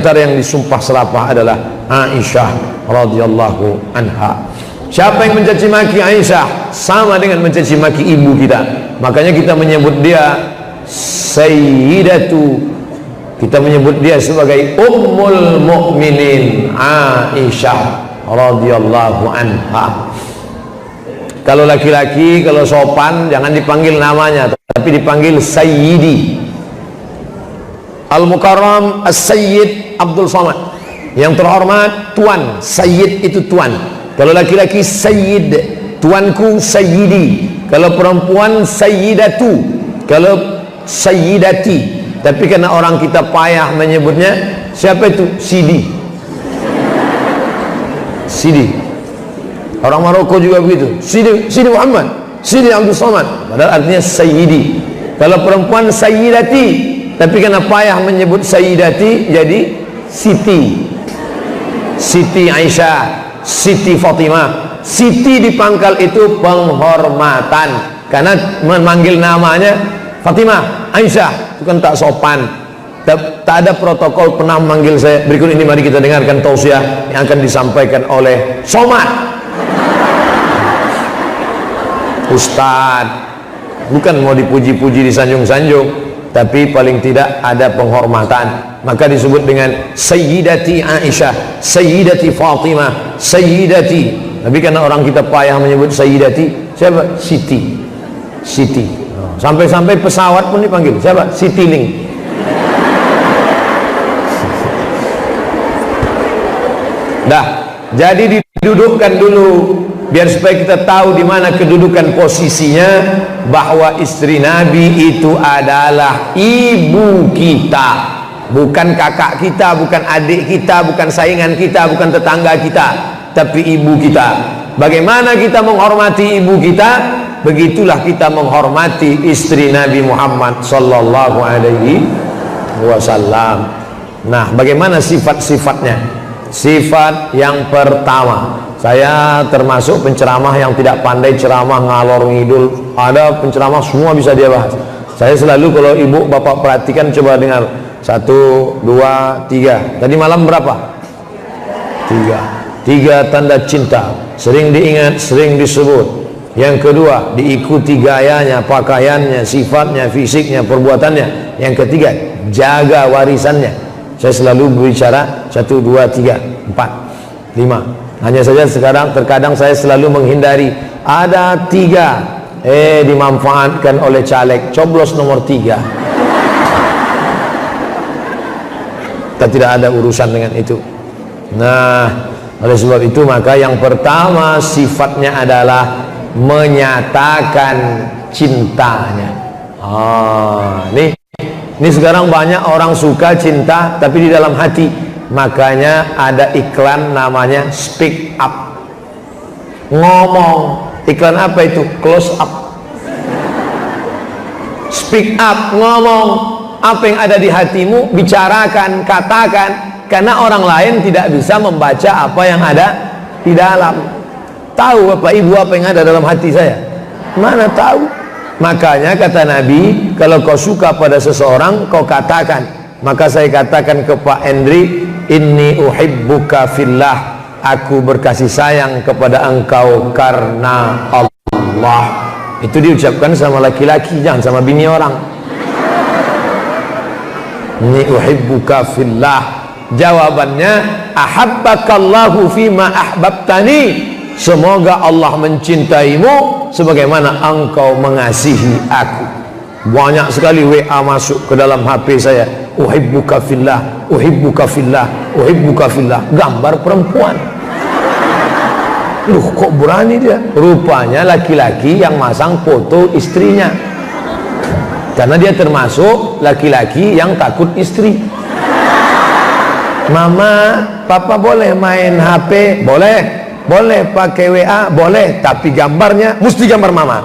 antara yang disumpah serapah adalah Aisyah radhiyallahu anha. Siapa yang mencaci maki Aisyah sama dengan mencaci maki ibu kita. Makanya kita menyebut dia Sayyidatu, kita menyebut dia sebagai Ummul Mukminin Aisyah radhiyallahu anha. Kalau laki-laki, kalau sopan jangan dipanggil namanya, tapi dipanggil Sayyidi. Al-Mukarram As-Sayyid Abdul Somad, yang terhormat Tuan. Sayyid itu Tuan. Kalau laki-laki Sayyid, tuanku Sayyidi. Kalau perempuan Sayyidatu, kalau Sayyidati. Tapi karena orang kita payah menyebutnya, siapa itu? Sidi. Sidi. Orang Maroko juga begitu. Sidi Muhammad, Sidi Abdul Somad. Padahal artinya Sayyidi. Kalau perempuan Sayyidati, tapi karena payah menyebut Sayyidati jadi Siti. Siti Aisyah, Siti Fatimah. Siti di pangkal itu penghormatan, karena memanggil namanya Fatimah, Aisyah itu kan tak sopan. Tak ada protokol pernah memanggil saya. Berikut ini mari kita dengarkan tausiah yang akan disampaikan oleh Somad. Ustadz, bukan mau dipuji-puji, disanjung-sanjung, tapi paling tidak ada penghormatan. Maka disebut dengan Sayyidati Aisyah, Sayyidati Fatimah, Sayyidati. Tapi karena orang kita payah menyebut Sayyidati, siapa? Siti. Siti. Sampai-sampai pesawat pun dipanggil, siapa? Citylink. Dah, jadi didudukkan dulu biar supaya kita tahu di mana kedudukan posisinya, bahwa istri Nabi itu adalah ibu kita, bukan kakak kita, bukan adik kita, bukan saingan kita, bukan tetangga kita, tapi ibu kita. Bagaimana kita menghormati ibu kita, begitulah kita menghormati istri Nabi Muhammad sallallahu alaihi wasallam. Nah, bagaimana sifat-sifatnya? Sifat yang pertama, saya termasuk penceramah yang tidak pandai ceramah ngalor ngidul. Ada penceramah semua bisa dia bahas. Saya selalu kalau ibu bapak perhatikan, coba dengar. 1, 2, 3. Tadi malam berapa? 3. 3 tanda cinta, sering diingat, sering disebut. Yang kedua, diikuti gayanya, pakaiannya, sifatnya, fisiknya, perbuatannya. Yang ketiga, jaga warisannya. Saya selalu berbicara 1, 2, 3, 4, 5. Hanya saja sekarang terkadang saya selalu menghindari. Ada 3, dimanfaatkan oleh caleg, coblos nomor 3. Kita tidak ada urusan dengan itu. Nah, oleh sebab itu maka yang pertama sifatnya adalah menyatakan cintanya. Ini sekarang banyak orang suka cinta tapi di dalam hati. Makanya ada iklan namanya speak up. Ngomong. Iklan apa itu? Close up. Speak up, ngomong. Apa yang ada di hatimu, bicarakan, katakan. Karena orang lain tidak bisa membaca apa yang ada di dalam. Tahu Bapak Ibu apa yang ada dalam hati saya? Mana tahu? Makanya kata Nabi, kalau kau suka pada seseorang, kau katakan. Maka saya katakan ke Pak Endri, inni uhibbuka fillah, aku berkasih sayang kepada engkau karena Allah. Itu diucapkan sama laki-laki, jangan sama bini orang. Inni uhibbuka fillah. Jawabannya, ahabbakallahu fima ahbabtani. Semoga Allah mencintaimu sebagaimana engkau mengasihi aku. Banyak sekali WA masuk ke dalam HP saya, uhibbuka fillah, uhibbuka fillah, uhibbuka fillah, gambar perempuan. Loh, kok berani dia? Rupanya laki-laki yang masang foto istrinya, karena dia termasuk laki-laki yang takut istri. Mama, papa boleh main HP? Boleh. Boleh pakai WA? Boleh, tapi gambarnya mesti gambar mama.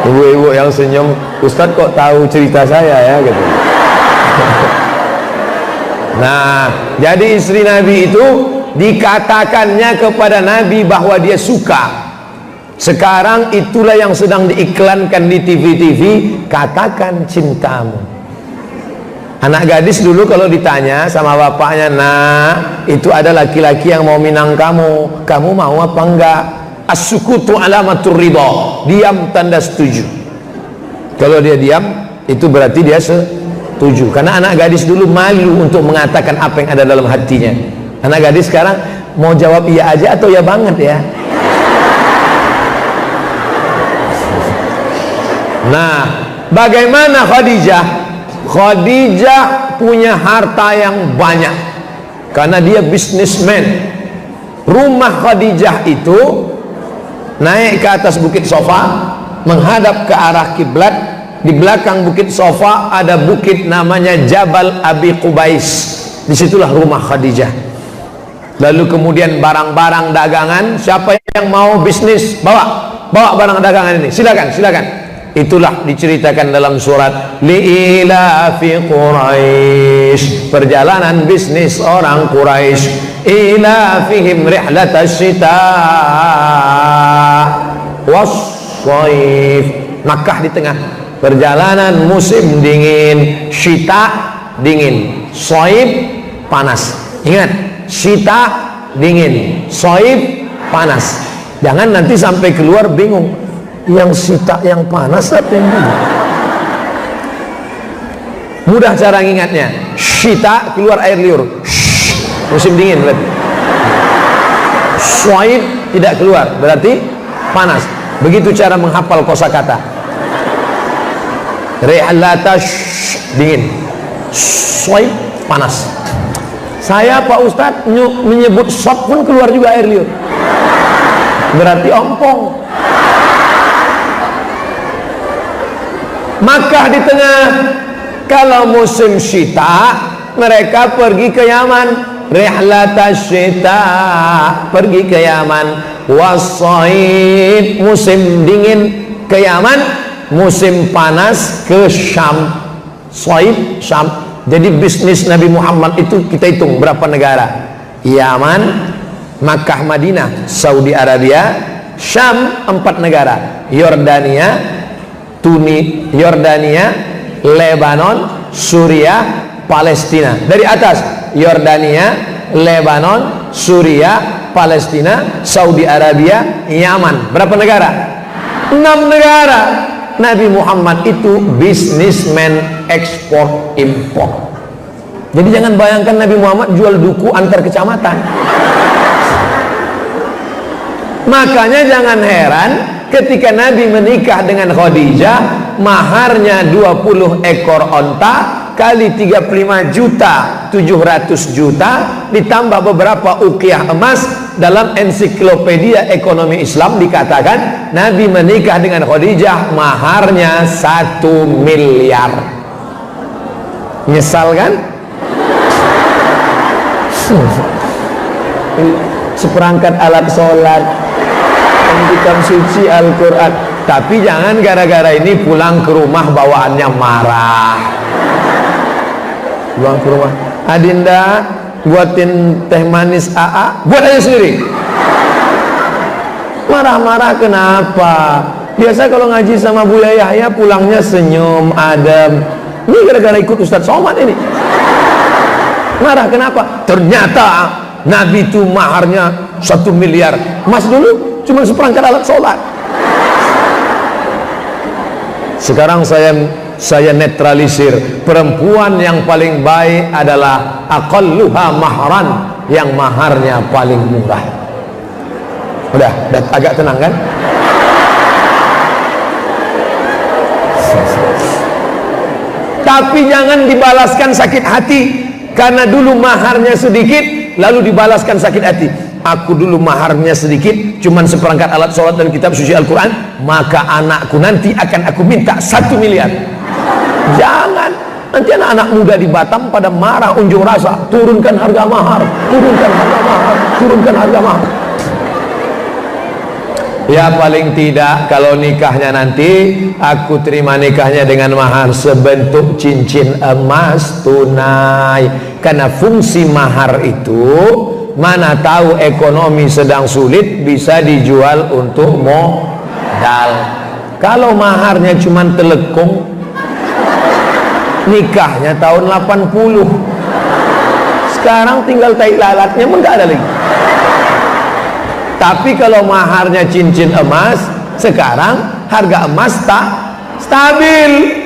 Ibu-ibu yang senyum, Ustadz kok tahu cerita saya ya gitu. Nah, jadi istri Nabi itu dikatakannya kepada Nabi bahwa dia suka. Sekarang itulah yang sedang diiklankan di TV-TV, katakan cintamu. Anak gadis dulu kalau ditanya sama bapaknya, nah itu ada laki-laki yang mau minang kamu, kamu mau apa enggak? As-sukutu alamatur ridha, diam tanda setuju. Kalau dia diam, itu berarti dia setuju. Karena anak gadis dulu malu untuk mengatakan apa yang ada dalam hatinya. Anak gadis sekarang mau jawab iya aja atau ya banget ya. Nah, bagaimana Khadijah? Khadijah punya harta yang banyak karena dia bisnismen. Rumah Khadijah itu naik ke atas bukit Sofa, menghadap ke arah kiblat. Di belakang bukit Sofa ada bukit namanya Jabal Abi Qubais. Disitulah rumah Khadijah. Lalu kemudian barang-barang dagangan, siapa yang mau bisnis, bawa barang dagangan ini, silakan. Itulah diceritakan dalam surat Li'ilafi Quraisy, perjalanan bisnis orang Quraisy. Ilafihim rihlatas syita was-shaif. Makkah di tengah, perjalanan musim dingin. Syita dingin, shaif panas. Ingat, syita dingin, shaif panas. Jangan nanti sampai keluar bingung, yang syita yang panas atau yang dingin. Mudah cara ngingatnya. Syita keluar air liur, musim dingin berarti. Swaib tidak keluar, berarti panas. Begitu cara menghafal kosakata. Ri'lata dingin, swaib panas. Saya Pak Ustadz menyebut sop pun keluar juga air liur, berarti ompong. Makkah di tengah. Kalau musim syita, mereka pergi ke Yaman. Rihlatas syita, pergi ke Yaman. Wassaif, musim dingin ke Yaman. Musim panas ke Syam. Saif, Syam. Jadi bisnis Nabi Muhammad itu kita hitung berapa negara: Yaman, Makkah, Madinah, Saudi Arabia, Syam 4 negara, Yordania, Lebanon, Suriah, Palestina. Dari atas, Yordania, Lebanon, Suriah, Palestina, Saudi Arabia, Yaman. Berapa negara? 6 negara. Nabi Muhammad itu bisnismen ekspor impor. Jadi jangan bayangkan Nabi Muhammad jual duku antar kecamatan. Makanya jangan heran ketika Nabi menikah dengan Khadijah, maharnya 20 ekor onta kali 35 juta 700 juta ditambah beberapa uqiyah emas. Dalam ensiklopedia ekonomi Islam dikatakan Nabi menikah dengan Khadijah maharnya 1 miliar. Nyesal kan? Seperangkat alat sholat, kitab suci Al-Quran. Tapi jangan gara-gara ini pulang ke rumah bawaannya marah. Pulang ke rumah, Adinda buatin teh manis AA, buat aja sendiri. Marah-marah kenapa? Biasa kalau ngaji sama Buya Yahya pulangnya senyum, adem. Ini gara-gara ikut Ustadz Somad ini. Marah kenapa? Ternyata Nabi itu maharnya 1 miliar. Mas dulu cuma seperangkat alat sholat. Sekarang saya netralisir. Perempuan yang paling baik adalah aqalluha mahran, yang maharnya paling murah. Udah agak tenang kan? Tapi jangan dibalaskan sakit hati, karena dulu maharnya sedikit lalu dibalaskan sakit hati. Aku dulu maharnya sedikit, cuman seperangkat alat sholat dan kitab suci Al-Quran, maka anakku nanti akan aku minta 1 miliar. Jangan, nanti anak-anak muda di Batam pada marah unjuk rasa, turunkan harga mahar, turunkan harga mahar, turunkan harga mahar. Ya paling tidak kalau nikahnya nanti aku terima nikahnya dengan mahar sebentuk cincin emas tunai. Karena fungsi mahar itu, mana tahu ekonomi sedang sulit bisa dijual untuk dal. Kalau maharnya cuman telekung, nikahnya tahun 80. Sekarang tinggal tai lalatnya pun nggak ada lagi. Tapi kalau maharnya cincin emas, sekarang harga emas tak stabil.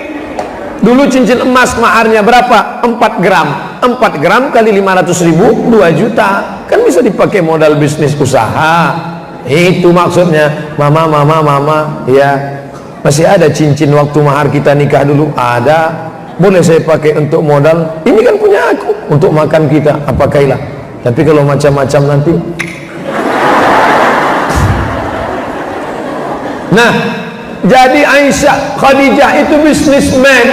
Dulu cincin emas maharnya berapa? 4 gram. 4 gram kali 500.000, 2 juta. Kan bisa dipakai modal bisnis usaha. Itu maksudnya. Mama, ya, masih ada cincin waktu mahar kita nikah dulu? Ada. Boleh saya pakai untuk modal? Ini kan punya aku, untuk makan kita, pakailah. Tapi kalau macam-macam nanti. Nah, jadi Aisyah, Khadijah itu bisnismen.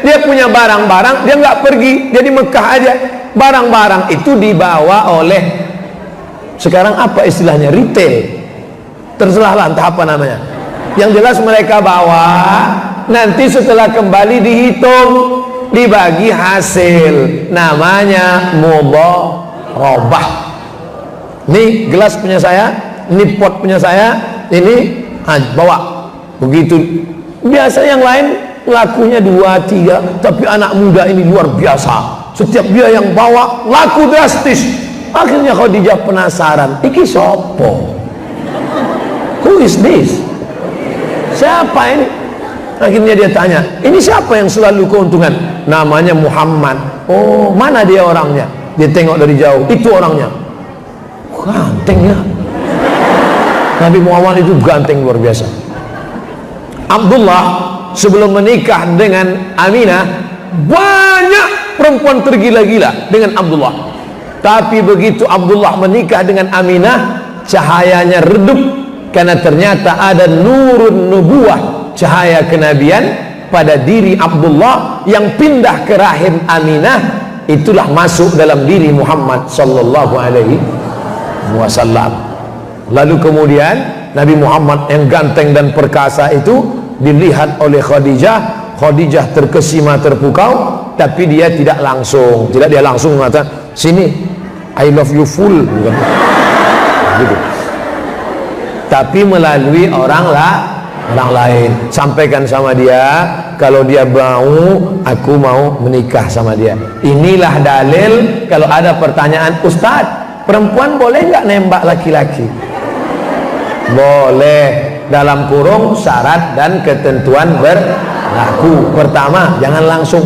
Dia punya barang-barang, dia nggak pergi, dia di Mekah aja. Barang-barang itu dibawa oleh, sekarang apa istilahnya, retail. Terserahlah entah apa namanya. Yang jelas mereka bawa, nanti setelah kembali dihitung, dibagi hasil, namanya mudharabah. Ini gelas punya saya, ini pot punya saya, ini bawa. Begitu. Biasa yang lain lakunya 2, 3, tapi anak muda ini luar biasa. Setiap dia yang bawa laku drastis. Akhirnya Khadijah penasaran, iki sopo? Who is this? Siapa ini? Akhirnya dia tanya, ini siapa yang selalu keuntungan? Namanya Muhammad. Oh, mana dia orangnya? Dia tengok dari jauh, itu orangnya. Ganteng ya. Nabi Muhammad itu ganteng luar biasa. Abdullah sebelum menikah dengan Aminah, banyak perempuan tergila-gila dengan Abdullah. Tapi begitu Abdullah menikah dengan Aminah, cahayanya redup, karena ternyata ada nurun nubuwah, cahaya kenabian pada diri Abdullah yang pindah ke rahim Aminah. Itulah masuk dalam diri Muhammad sallallahu alaihi wasallam. Lalu kemudian Nabi Muhammad yang ganteng dan perkasa itu dilihat oleh Khadijah. Khadijah terkesima, terpukau, tapi dia tidak langsung mengatakan, sini I love you full, gitu. Tapi melalui orang lain, sampaikan sama dia, kalau dia mau, aku mau menikah sama dia. Inilah dalil kalau ada pertanyaan, Ustadz, perempuan boleh nggak nembak laki-laki? Boleh, dalam kurung syarat dan ketentuan berlaku. Pertama, jangan langsung,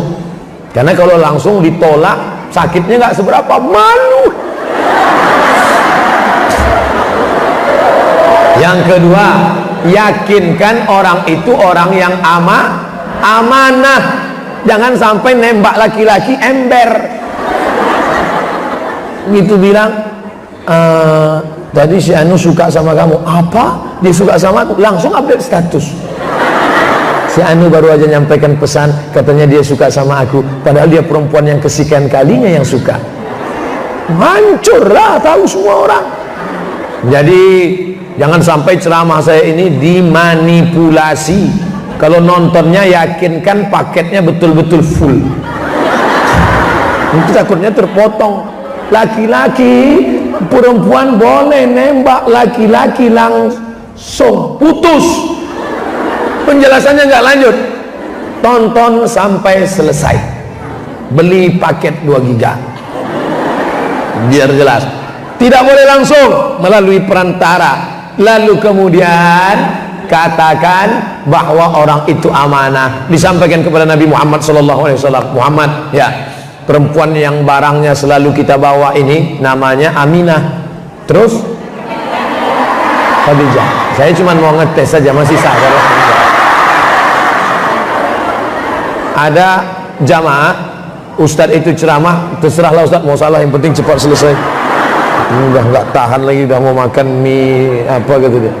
karena kalau langsung ditolak, sakitnya nggak seberapa, malu. Yang kedua, yakinkan orang itu orang yang amanah. Jangan sampai nembak laki-laki ember. Gitu bilang, tadi si Anu suka sama kamu. Apa? Dia suka sama aku? Langsung update status. Si Anu baru aja nyampaikan pesan, katanya dia suka sama aku, padahal dia perempuan yang kesekian kalinya yang suka. Hancurlah, tahu semua orang. Jadi jangan sampai ceramah saya ini dimanipulasi. Kalau nontonnya yakinkan paketnya betul-betul full. Itu takutnya terpotong. Laki-laki, perempuan boleh nembak laki-laki langsung, putus. Penjelasannya nggak lanjut, tonton sampai selesai, beli paket 2 giga biar jelas. Tidak boleh langsung, melalui perantara. Lalu kemudian katakan bahwa orang itu amanah, disampaikan kepada Nabi Muhammad SAW. Muhammad, ya, perempuan yang barangnya selalu kita bawa ini namanya Aminah, terus Khadijah. Saya cuma mau ngetes saja, masih sadar. Ada jamaah, Ustadz itu ceramah, terserahlah Ustadz, mau salah, yang penting cepat selesai. Udah nggak tahan lagi, udah mau makan mie apa gitu dia.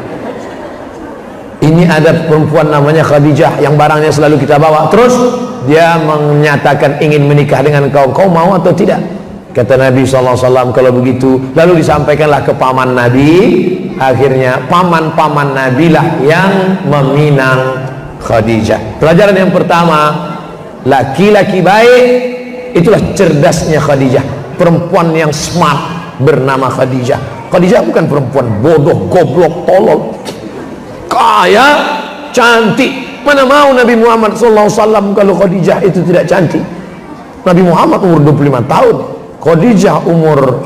Ini ada perempuan namanya Khadijah yang barangnya selalu kita bawa, terus dia menyatakan ingin menikah dengan kau mau atau tidak? Kata Nabi SAW, kalau begitu. Lalu disampaikanlah ke paman Nabi. Akhirnya paman-paman Nabi lah yang meminang Khadijah. Pelajaran yang pertama, laki-laki baik itulah cerdasnya Khadijah. Perempuan yang smart bernama Khadijah. Khadijah bukan perempuan bodoh, goblok, tolol. kaya, cantik. Mana mau Nabi Muhammad SAW kalau Khadijah itu tidak cantik. Nabi Muhammad umur 25 tahun, Khadijah umur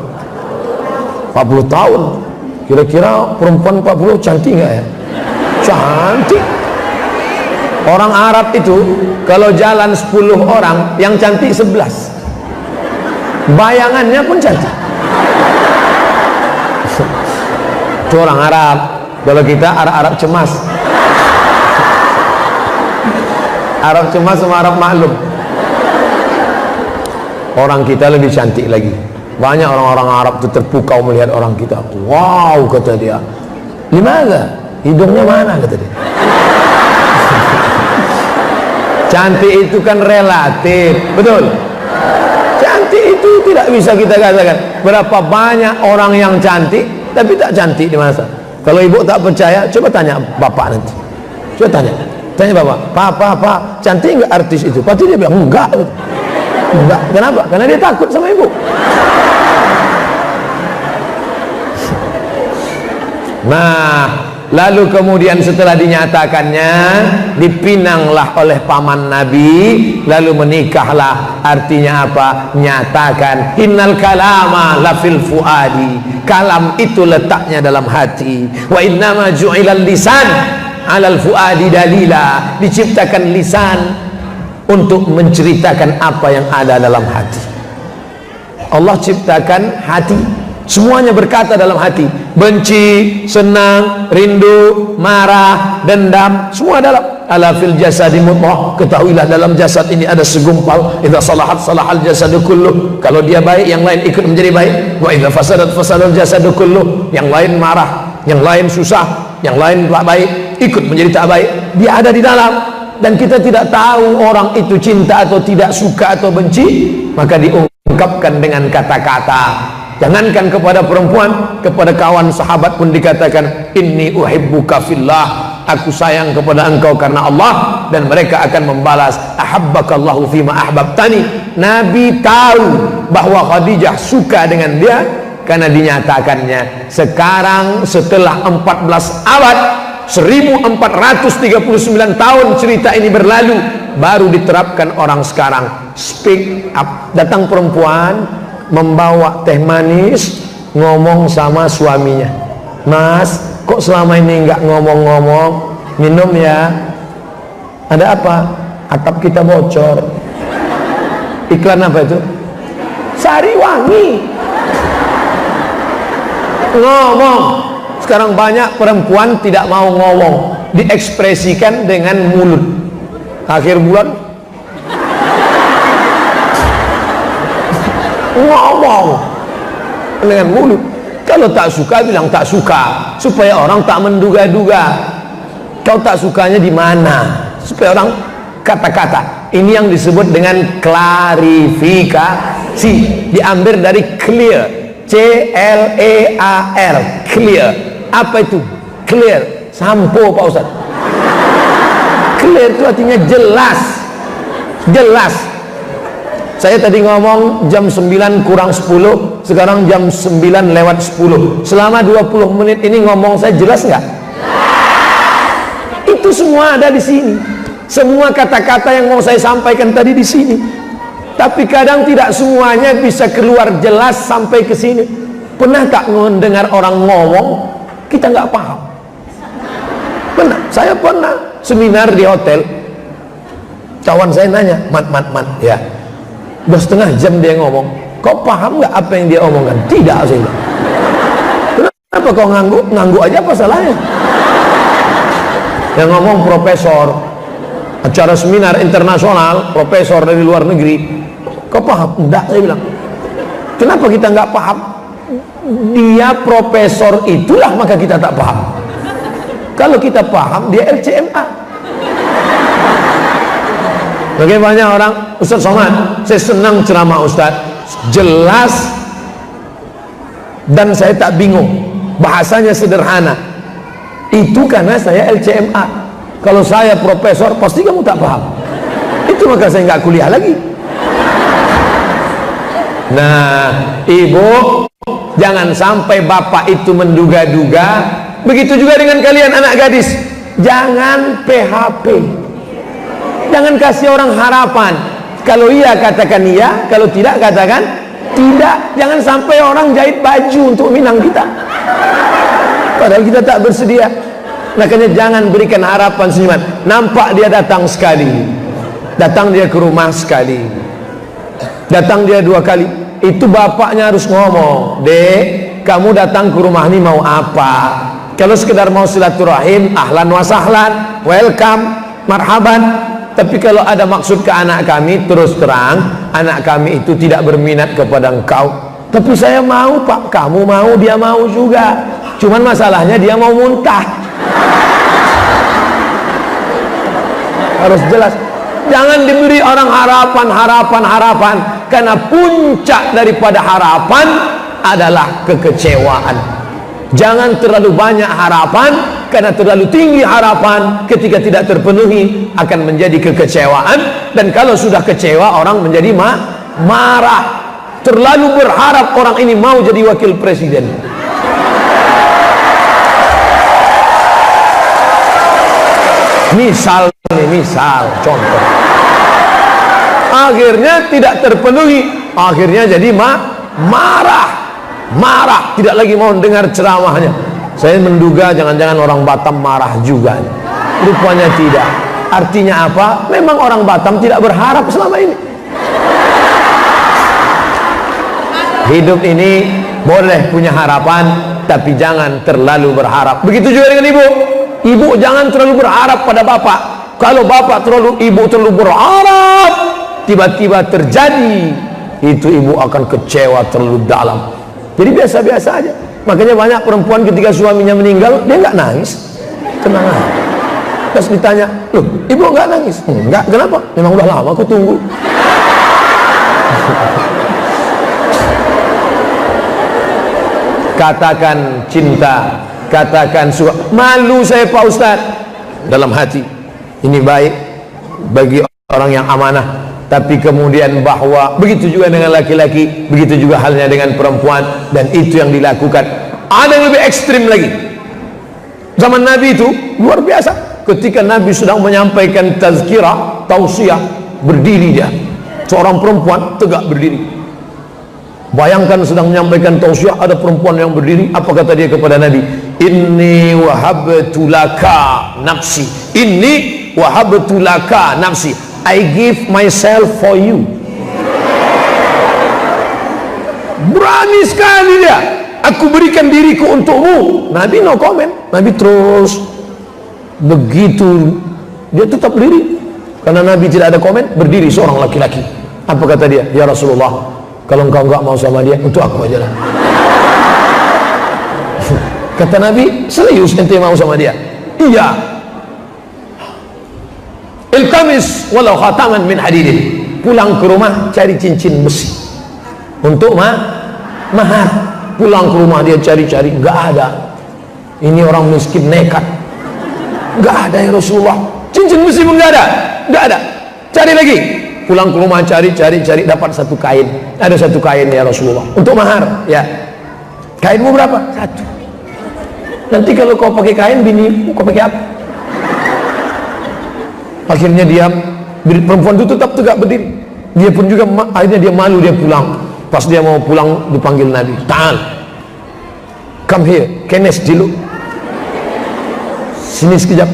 40 tahun. Kira-kira perempuan 40 cantik nggak ya? Cantik. Orang Arab itu kalau jalan 10 orang, yang cantik 11. Bayangannya pun cantik. Itu orang Arab. Kalau kita Arab cemas. Arab cemas sama Arab maklum. Orang kita lebih cantik lagi. Banyak orang-orang Arab itu terpukau melihat orang kita. Wow, kata dia. Gimana? Hidungnya mana, kata dia. Cantik itu kan relatif, betul? Cantik itu tidak bisa kita katakan. Berapa banyak orang yang cantik tapi tak cantik di masa. Kalau ibu tak percaya, coba tanya bapak nanti. Coba tanya bapak. Pak, cantik enggak artis itu? Pasti dia bilang enggak. Enggak. Kenapa? Karena dia takut sama ibu. Nah, lalu kemudian setelah dinyatakannya, dipinanglah oleh paman Nabi, lalu menikahlah. Artinya apa? Nyatakan innal kalama lafil fuadi. Kalam itu letaknya dalam hati. Wa innama ju'ilal lisan 'alal fuadi dalila. Diciptakan lisan untuk menceritakan apa yang ada dalam hati. Allah ciptakan hati, semuanya berkata dalam hati. Benci, senang, rindu, marah, dendam, semua dalam. Ala fil jasadi mudghah. Ketahuilah dalam jasad ini ada segumpal. Idza salahat salahal jasadu kulluh. Kalau dia baik, yang lain ikut menjadi baik. Wa idza fasadat fasadal jasadu kulluh. Yang lain marah, yang lain susah, yang lain tak baik, ikut menjadi tak baik. Dia ada di dalam. Dan kita tidak tahu orang itu cinta atau tidak, suka atau benci, maka diungkapkan dengan kata-kata. Jangankan kepada perempuan, kepada kawan sahabat pun dikatakan inni uhibbuka fillah, aku sayang kepada engkau karena Allah. Dan mereka akan membalas ahabbakallahu fima ahbabtani. Nabi tahu bahwa Khadijah suka dengan dia karena dinyatakannya. Sekarang setelah 14 abad, 1439 tahun cerita ini berlalu, baru diterapkan orang sekarang. Speak up. Datang perempuan membawa teh manis, ngomong sama suaminya, Mas, kok selama ini nggak ngomong-ngomong, minum ya. Ada apa? Atap kita bocor. Iklan apa itu? Sariwangi. Ngomong. Sekarang banyak perempuan tidak mau ngomong, diekspresikan dengan mulut. Akhir bulan ngomong dengan mulut. Kalau tak suka bilang tak suka, supaya orang tak menduga-duga. Kau tak sukanya di mana? Supaya orang kata-kata. Ini yang disebut dengan klarifikasi. Diambil dari clear, C-L-E-A-R, clear. Apa itu? Clear. Sampo Pak Ustaz. Clear itu artinya jelas. Jelas. Saya tadi ngomong jam 9 kurang 10, sekarang jam 9 lewat 10. Selama 20 menit ini ngomong saya jelas nggak? Itu semua ada di sini. Semua kata-kata yang mau saya sampaikan tadi di sini. Tapi kadang tidak semuanya bisa keluar jelas sampai ke sini. Pernah tak mendengar orang ngomong kita nggak paham? Pernah, saya pernah seminar di hotel. Kawan saya nanya, mat, ya. Udah setengah jam dia ngomong. Kau paham nggak apa yang dia omongkan? Tidak, saya bilang. Kenapa kau nganggu? Nganggu aja apa salahnya? Yang ngomong profesor, acara seminar internasional, profesor dari luar negeri. Kau paham? Enggak, saya bilang. Kenapa kita nggak paham? Dia profesor itulah maka kita tak paham. Kalau kita paham, dia LCMA. Bagaimana orang, Ustaz Somad, saya senang ceramah Ustaz, jelas dan saya tak bingung, bahasanya sederhana. Itu karena saya LCMA. Kalau saya profesor, pasti kamu tak paham. Itu maka saya nggak kuliah lagi. Nah, ibu, jangan sampai bapak itu menduga-duga. Begitu juga dengan kalian anak gadis. jangan PHP, jangan kasih orang harapan. Kalau iya katakan iya, kalau tidak katakan tidak. Jangan sampai orang jahit baju untuk minang kita padahal kita tak bersedia. Makanya jangan berikan harapan senyuman. Nampak dia datang sekali, datang dia ke rumah sekali, datang dia 2 kali, itu bapaknya harus ngomong, dek, kamu datang ke rumah ini mau apa? Kalau sekedar mau silaturahim, ahlan wa sahlan, welcome, marhaban. Tapi kalau ada maksud ke anak kami, terus terang, anak kami itu tidak berminat kepada engkau. Tapi saya mau pak, kamu mau, dia mau juga. Cuman masalahnya dia mau muntah. Harus jelas. Jangan diberi orang harapan. Karena puncak daripada harapan adalah kekecewaan. Jangan terlalu banyak harapan, karena terlalu tinggi harapan ketika tidak terpenuhi akan menjadi kekecewaan. Dan kalau sudah kecewa, orang menjadi marah. Terlalu berharap orang ini mau jadi wakil presiden. Misal contoh, akhirnya tidak terpenuhi, akhirnya jadi marah, tidak lagi mau dengar ceramahnya. Saya menduga jangan-jangan orang Batam marah juga. Rupanya tidak. Artinya apa? Memang orang Batam tidak berharap selama ini. Hidup ini boleh punya harapan, tapi jangan terlalu berharap. Begitu juga dengan ibu. Ibu jangan terlalu berharap pada bapak. Kalau bapak ibu terlalu berharap, tiba-tiba terjadi, itu ibu akan kecewa terlalu dalam. Jadi biasa-biasa aja. Makanya banyak perempuan ketika suaminya meninggal, dia nggak nangis, tenang aja. Terus ditanya, loh ibu nggak nangis? Enggak, kenapa? Memang udah lama aku tunggu. Katakan cinta, katakan suka. Malu saya Pak Ustadz dalam hati. Ini baik bagi orang yang amanah. Tapi kemudian bahwa begitu juga dengan laki-laki, begitu juga halnya dengan perempuan, dan itu yang dilakukan. Ada yang lebih ekstrim lagi. Zaman Nabi itu luar biasa. Ketika Nabi sedang menyampaikan tazkirah, tausiah, berdiri dia, seorang perempuan tegak berdiri. Bayangkan sedang menyampaikan tausiah, ada perempuan yang berdiri. Apa kata dia kepada Nabi? Inni wahabtu laka nafsi, inni wahabtu laka nafsi, I give myself for you. Berani sekali dia. Aku berikan diriku untukmu. Nabi no comment. Nabi terus begitu, dia tetap berdiri. Karena Nabi tidak ada komen, berdiri seorang laki-laki. Apa kata dia? Ya Rasulullah, kalau engkau enggak mau sama dia, untuk aku aja lah. Kata Nabi, serius ente mau sama dia? Iya. Iltamis walau khataman min hadidin. Pulang ke rumah cari cincin besi untuk mahar. Pulang ke rumah dia cari-cari, enggak ada. Ini orang miskin nekat. Enggak ada ya Rasulullah. Cincin besi pun enggak ada. Enggak ada. Cari lagi. Pulang ke rumah cari, dapat satu kain. Ada satu kain ya Rasulullah untuk mahar. Ya. Kainmu berapa? 1. Nanti kalau kau pakai kain, bini kau pakai apa? Akhirnya diam. Perempuan itu tetap tegak berdiri. Dia pun juga akhirnya dia malu, dia pulang. Pas dia mau pulang dipanggil Nabi. Ta'al, come here, kenes dulu. Sini sekejap.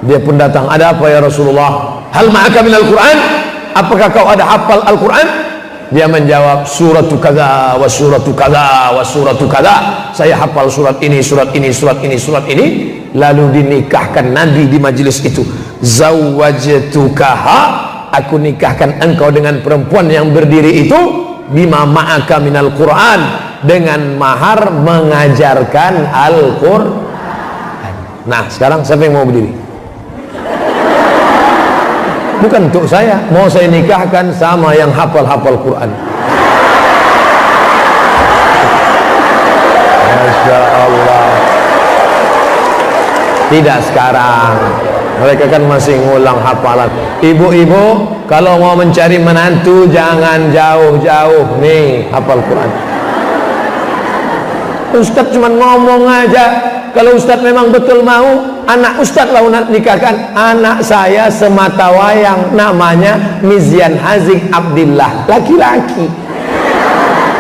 Dia pun datang. Ada apa ya Rasulullah? Hal ma'aka minal Quran? Apakah kau ada hafal Al-Quran? Dia menjawab, suratu kada wa suratu kada wa suratu kada. Saya hafal surat ini, surat ini, surat ini, surat ini. Lalu dinikahkan Nabi di majelis itu. Zawwajtukaha, aku nikahkan engkau dengan perempuan yang berdiri itu, bima ma'aka minal Quran, dengan mahar mengajarkan Al-Quran. Nah sekarang siapa yang mau berdiri? Bukan untuk saya, mau saya nikahkan sama yang hafal-hafal Quran. Masya Allah. Tidak sekarang, mereka kan masih ngulang hafalan. Ibu-ibu kalau mau mencari menantu jangan jauh-jauh. Nih hafal Quran. Ustaz cuma ngomong aja, kalau Ustadz memang betul mau, anak Ustadz lah nikahkan. Anak saya semata wayang, namanya Mizyan Hazik Abdillah, laki-laki.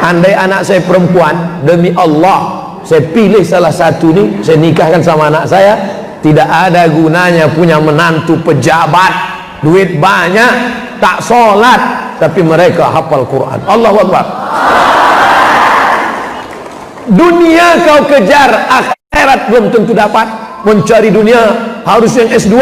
Andai anak saya perempuan, demi Allah saya pilih salah satu ini, saya nikahkan sama anak saya. Tidak ada gunanya punya menantu pejabat, duit banyak, tak sholat, tapi mereka hafal Quran. Allahu Akbar. Dunia kau kejar, akhirat belum tentu dapat. Mencari dunia harus yang S2,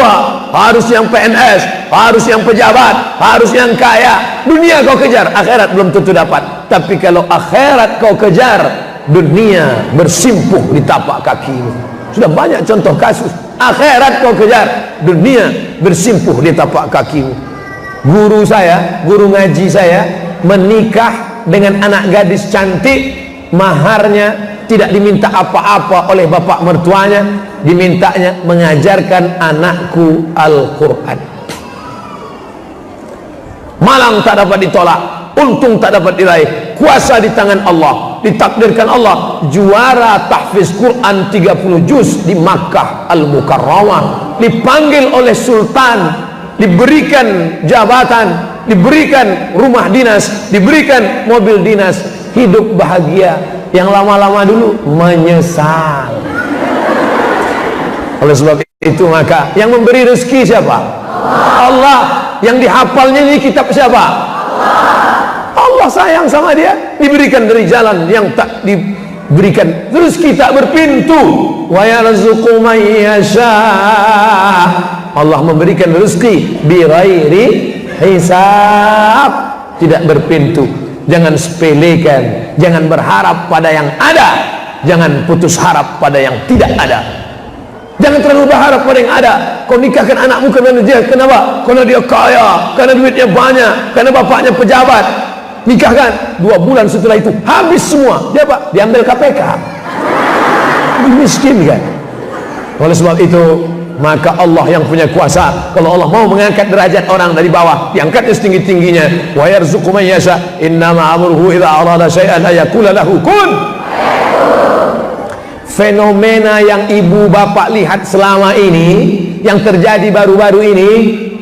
harus yang PNS, harus yang pejabat, harus yang kaya. Dunia kau kejar, akhirat belum tentu dapat. Tapi kalau akhirat kau kejar, dunia bersimpuh di tapak kakimu. Sudah banyak contoh kasus. Akhirat kau kejar, dunia bersimpuh di tapak kakimu. Guru saya, guru ngaji saya, menikah dengan anak gadis cantik. Maharnya tidak diminta apa-apa oleh bapak mertuanya, dimintanya mengajarkan anakku Al-Quran. Malang tak dapat ditolak, untung tak dapat diraih, kuasa di tangan Allah, ditakdirkan Allah juara tahfiz Quran 30 juz di Makkah Al-Mukarramah, dipanggil oleh sultan, diberikan jabatan, diberikan rumah dinas, diberikan mobil dinas, hidup bahagia. Yang lama-lama dulu menyesal. Oleh sebab itu maka yang memberi rezeki siapa? Allah. Yang dihafalnya ini kitab siapa? Allah sayang sama dia, diberikan dari jalan yang tak diberikan. Rezeki tak berpintu. Wa yarzuqu man yasha. Allah memberikan rezeki bi ghairi hisab, tidak berpintu. Jangan sepelekan, jangan berharap pada yang ada, jangan putus harap pada yang tidak ada. Jangan terlalu berharap pada yang ada. Kau nikahkan anakmu karena dia, kenapa? Karena dia kaya, karena duitnya banyak, karena bapaknya pejabat. Nikahkan, 2 bulan setelah itu habis semua. Dia apa? Diambil KPK. Miskin kan? Oleh sebab itu maka Allah yang punya kuasa. Kalau Allah mau mengangkat derajat orang dari bawah, diangkatnya setinggi-tingginya. Wa yarzuqu man yasha, innama amruhu idza arada syai'an ayaqula lahu kun. Fenomena yang ibu bapak lihat selama ini, yang terjadi baru-baru ini,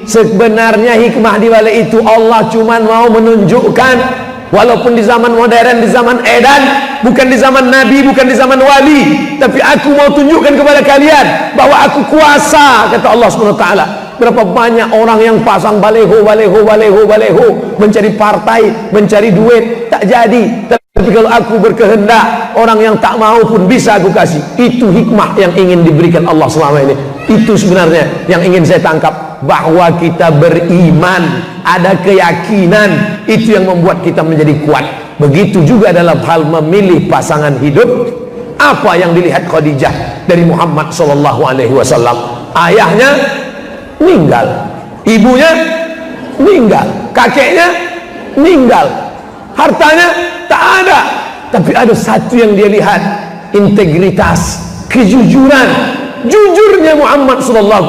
sebenarnya hikmah di balik itu Allah cuma mau menunjukkan. Walaupun di zaman modern, di zaman edan, bukan di zaman Nabi, bukan di zaman wali, tapi aku mau tunjukkan kepada kalian bahwa aku kuasa, kata Allah SWT. Berapa banyak orang yang pasang baleho, mencari partai, mencari duit, tak jadi. Tapi kalau aku berkehendak, orang yang tak mau pun bisa aku kasih. Itu hikmah yang ingin diberikan Allah selama ini. Itu sebenarnya yang ingin saya tangkap, bahwa kita beriman, ada keyakinan, itu yang membuat kita menjadi kuat. Begitu juga dalam hal memilih pasangan hidup. Apa yang dilihat Khadijah dari Muhammad SAW? Ayahnya meninggal, ibunya meninggal, kakeknya meninggal, hartanya tak ada, tapi ada satu yang dia lihat, integritas, kejujuran. Jujurnya Muhammad SAW.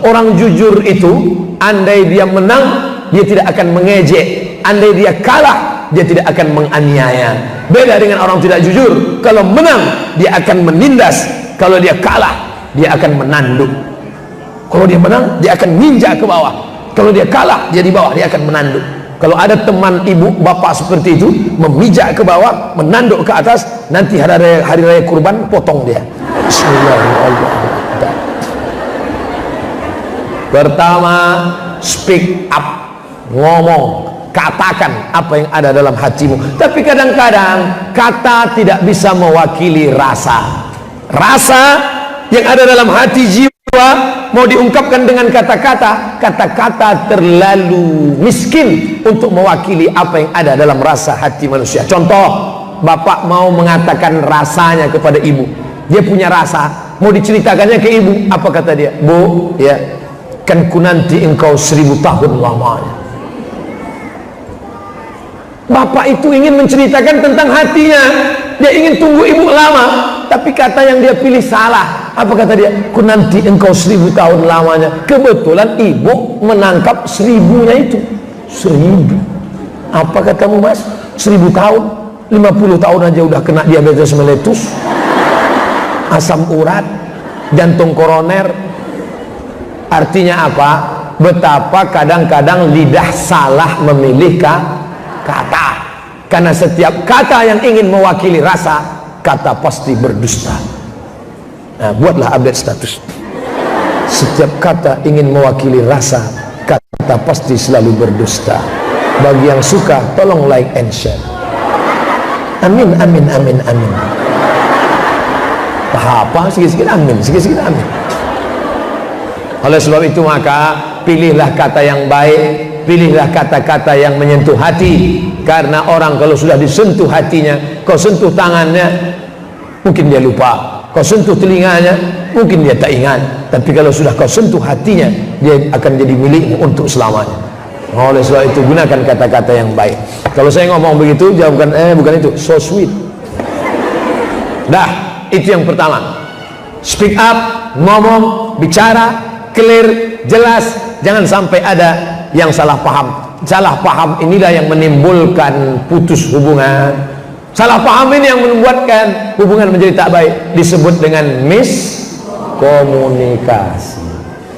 Orang jujur itu, andai dia menang, dia tidak akan mengejek. Andai dia kalah, dia tidak akan menganiaya. Beda dengan orang tidak jujur. Kalau menang, dia akan menindas. Kalau dia kalah, dia akan menanduk. Kalau dia menang, dia akan ninja ke bawah. Kalau dia kalah, dia di bawah, dia akan menanduk. Kalau ada teman ibu bapak seperti itu, memijak ke bawah, menanduk ke atas, nanti hari raya kurban potong dia. Bismillahirrahmanirrahim. Pertama, speak up, ngomong, katakan apa yang ada dalam hatimu. Tapi kadang-kadang kata tidak bisa mewakili rasa. Rasa yang ada dalam hati jiwa mau diungkapkan dengan kata-kata, kata-kata terlalu miskin untuk mewakili apa yang ada dalam rasa hati manusia. Contoh, bapak mau mengatakan rasanya kepada ibu, dia punya rasa, mau diceritakannya ke ibu, apa kata dia? Bu, ya, kan ku nanti engkau 1000 tahun lamanya. Bapak itu ingin menceritakan tentang hatinya, dia ingin tunggu ibu lama, tapi kata yang dia pilih salah. Apa kata dia? Ku nanti engkau 1000 tahun lamanya. Kebetulan ibu menangkap 1000-nya itu. 1000. Apa katamu mas? 1000 tahun? 50 tahun aja udah kena diabetes meletus. asam urat, jantung koroner. Artinya apa? Betapa kadang-kadang lidah salah memilih kata. Karena setiap kata yang ingin mewakili rasa, kata pasti berdusta. Nah, buatlah update status. Setiap kata ingin mewakili rasa, kata pasti selalu berdusta. Bagi yang suka, tolong like and share. Amin, amin, amin, amin. Apa? Sikit-sikit amin, sikit-sikit amin. Oleh sebab itu maka pilihlah kata yang baik, pilihlah kata-kata yang menyentuh hati. Karena orang kalau sudah disentuh hatinya, kau sentuh tangannya, mungkin dia lupa. Kau sentuh telinganya, mungkin dia tak ingat. Tapi kalau sudah kau sentuh hatinya, dia akan jadi milikmu untuk selamanya. Oleh sebab itu gunakan kata-kata yang baik. Kalau saya ngomong begitu, jawabkan bukan itu, so sweet. Dah, itu yang pertama. Speak up, ngomong, bicara, clear, jelas. Jangan sampai ada yang salah paham. Salah paham inilah yang menimbulkan putus hubungan. Salah paham ini yang membuatkan hubungan menjadi tak baik. Disebut dengan miskomunikasi.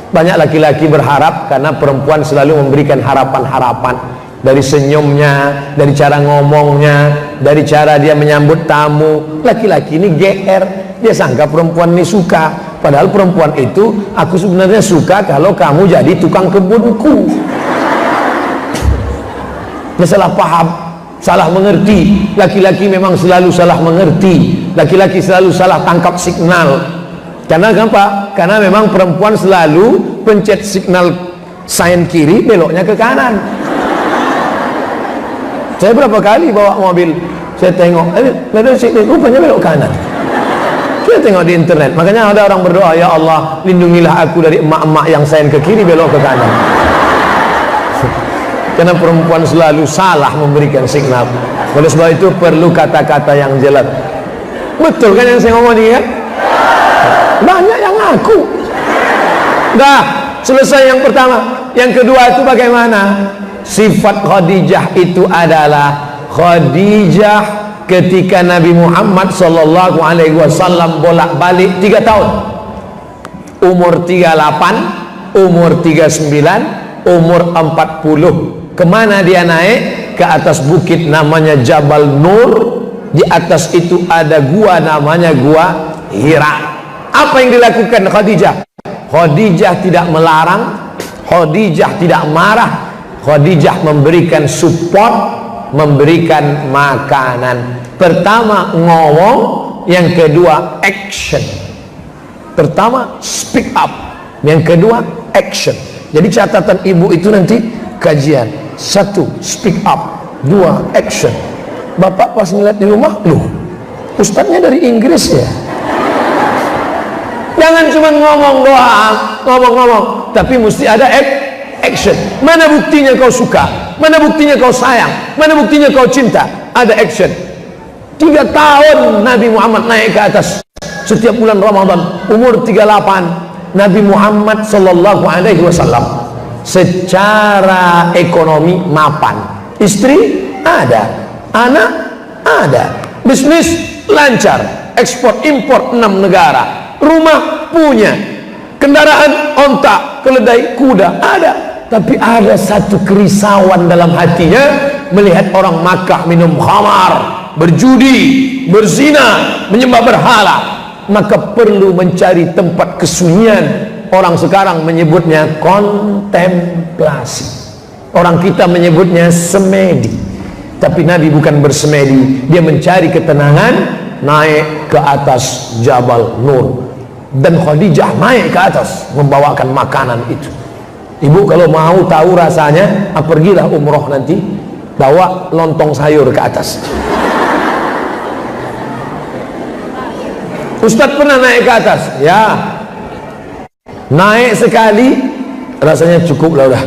Banyak laki-laki berharap karena perempuan selalu memberikan harapan-harapan. Dari senyumnya, dari cara ngomongnya, dari cara dia menyambut tamu. Laki-laki ini GR. Dia sangka perempuan ini suka. Padahal perempuan itu, aku sebenarnya suka kalau kamu jadi tukang kebunku. Dia salah paham, salah mengerti. Laki-laki memang selalu salah mengerti. Laki-laki selalu salah tangkap signal. Karena kenapa? Karena memang perempuan selalu pencet signal sign kiri, beloknya ke kanan. Saya berapa kali bawa mobil, saya tengok, ada signal, rupanya belok kanan. Saya tengok di internet. Makanya ada orang berdoa, ya Allah, lindungilah aku dari emak-emak yang sign ke kiri, belok ke kanan. Karena perempuan selalu salah memberikan signal. Oleh sebab itu perlu kata-kata yang jelas. Betul kan yang saya ngomong ini kan? Banyak yang ngaku. Dah, selesai yang pertama. Yang kedua itu bagaimana? Sifat Khadijah itu adalah Khadijah ketika Nabi Muhammad sallallahu alaihi wasallam bolak-balik 3 tahun. Umur 38, umur 39, umur 40. Kemana dia naik? Ke atas bukit namanya Jabal Nur. Di atas itu ada gua namanya gua Hira. Apa yang dilakukan Khadijah? Khadijah tidak melarang, Khadijah tidak marah, Khadijah memberikan support, memberikan makanan. Pertama ngomong, yang kedua action. Pertama speak up, yang kedua action. Jadi catatan ibu itu nanti kajian. 1 speak up, 2 action. Bapak pas ngeliat di rumah, loh ustadznya dari Inggris ya. Jangan cuma ngomong doang, ngomong-ngomong, tapi mesti ada action. Mana buktinya kau suka? Mana buktinya kau sayang? Mana buktinya kau cinta? Ada action. 3 tahun Nabi Muhammad naik ke atas. Setiap bulan Ramadan, umur 38, Nabi Muhammad sallallahu alaihi wasallam secara ekonomi mapan. Istri ada, anak ada, bisnis lancar, ekspor impor 6 negara, rumah punya, kendaraan onta, keledai, kuda ada. Tapi ada satu kerisauan dalam hatinya melihat orang Makkah minum khamar, berjudi, berzina, menyembah berhala. Maka perlu mencari tempat kesunyian. Orang sekarang menyebutnya kontemplasi, orang kita menyebutnya semedi. Tapi Nabi bukan bersemedi, dia mencari ketenangan, naik ke atas Jabal Nur. Dan Khadijah naik ke atas membawakan makanan itu. Ibu kalau mau tahu rasanya, pergilah umroh nanti, bawa lontong sayur ke atas. Ustadz pernah naik ke atas? Ya, naik sekali rasanya cukup lah udah.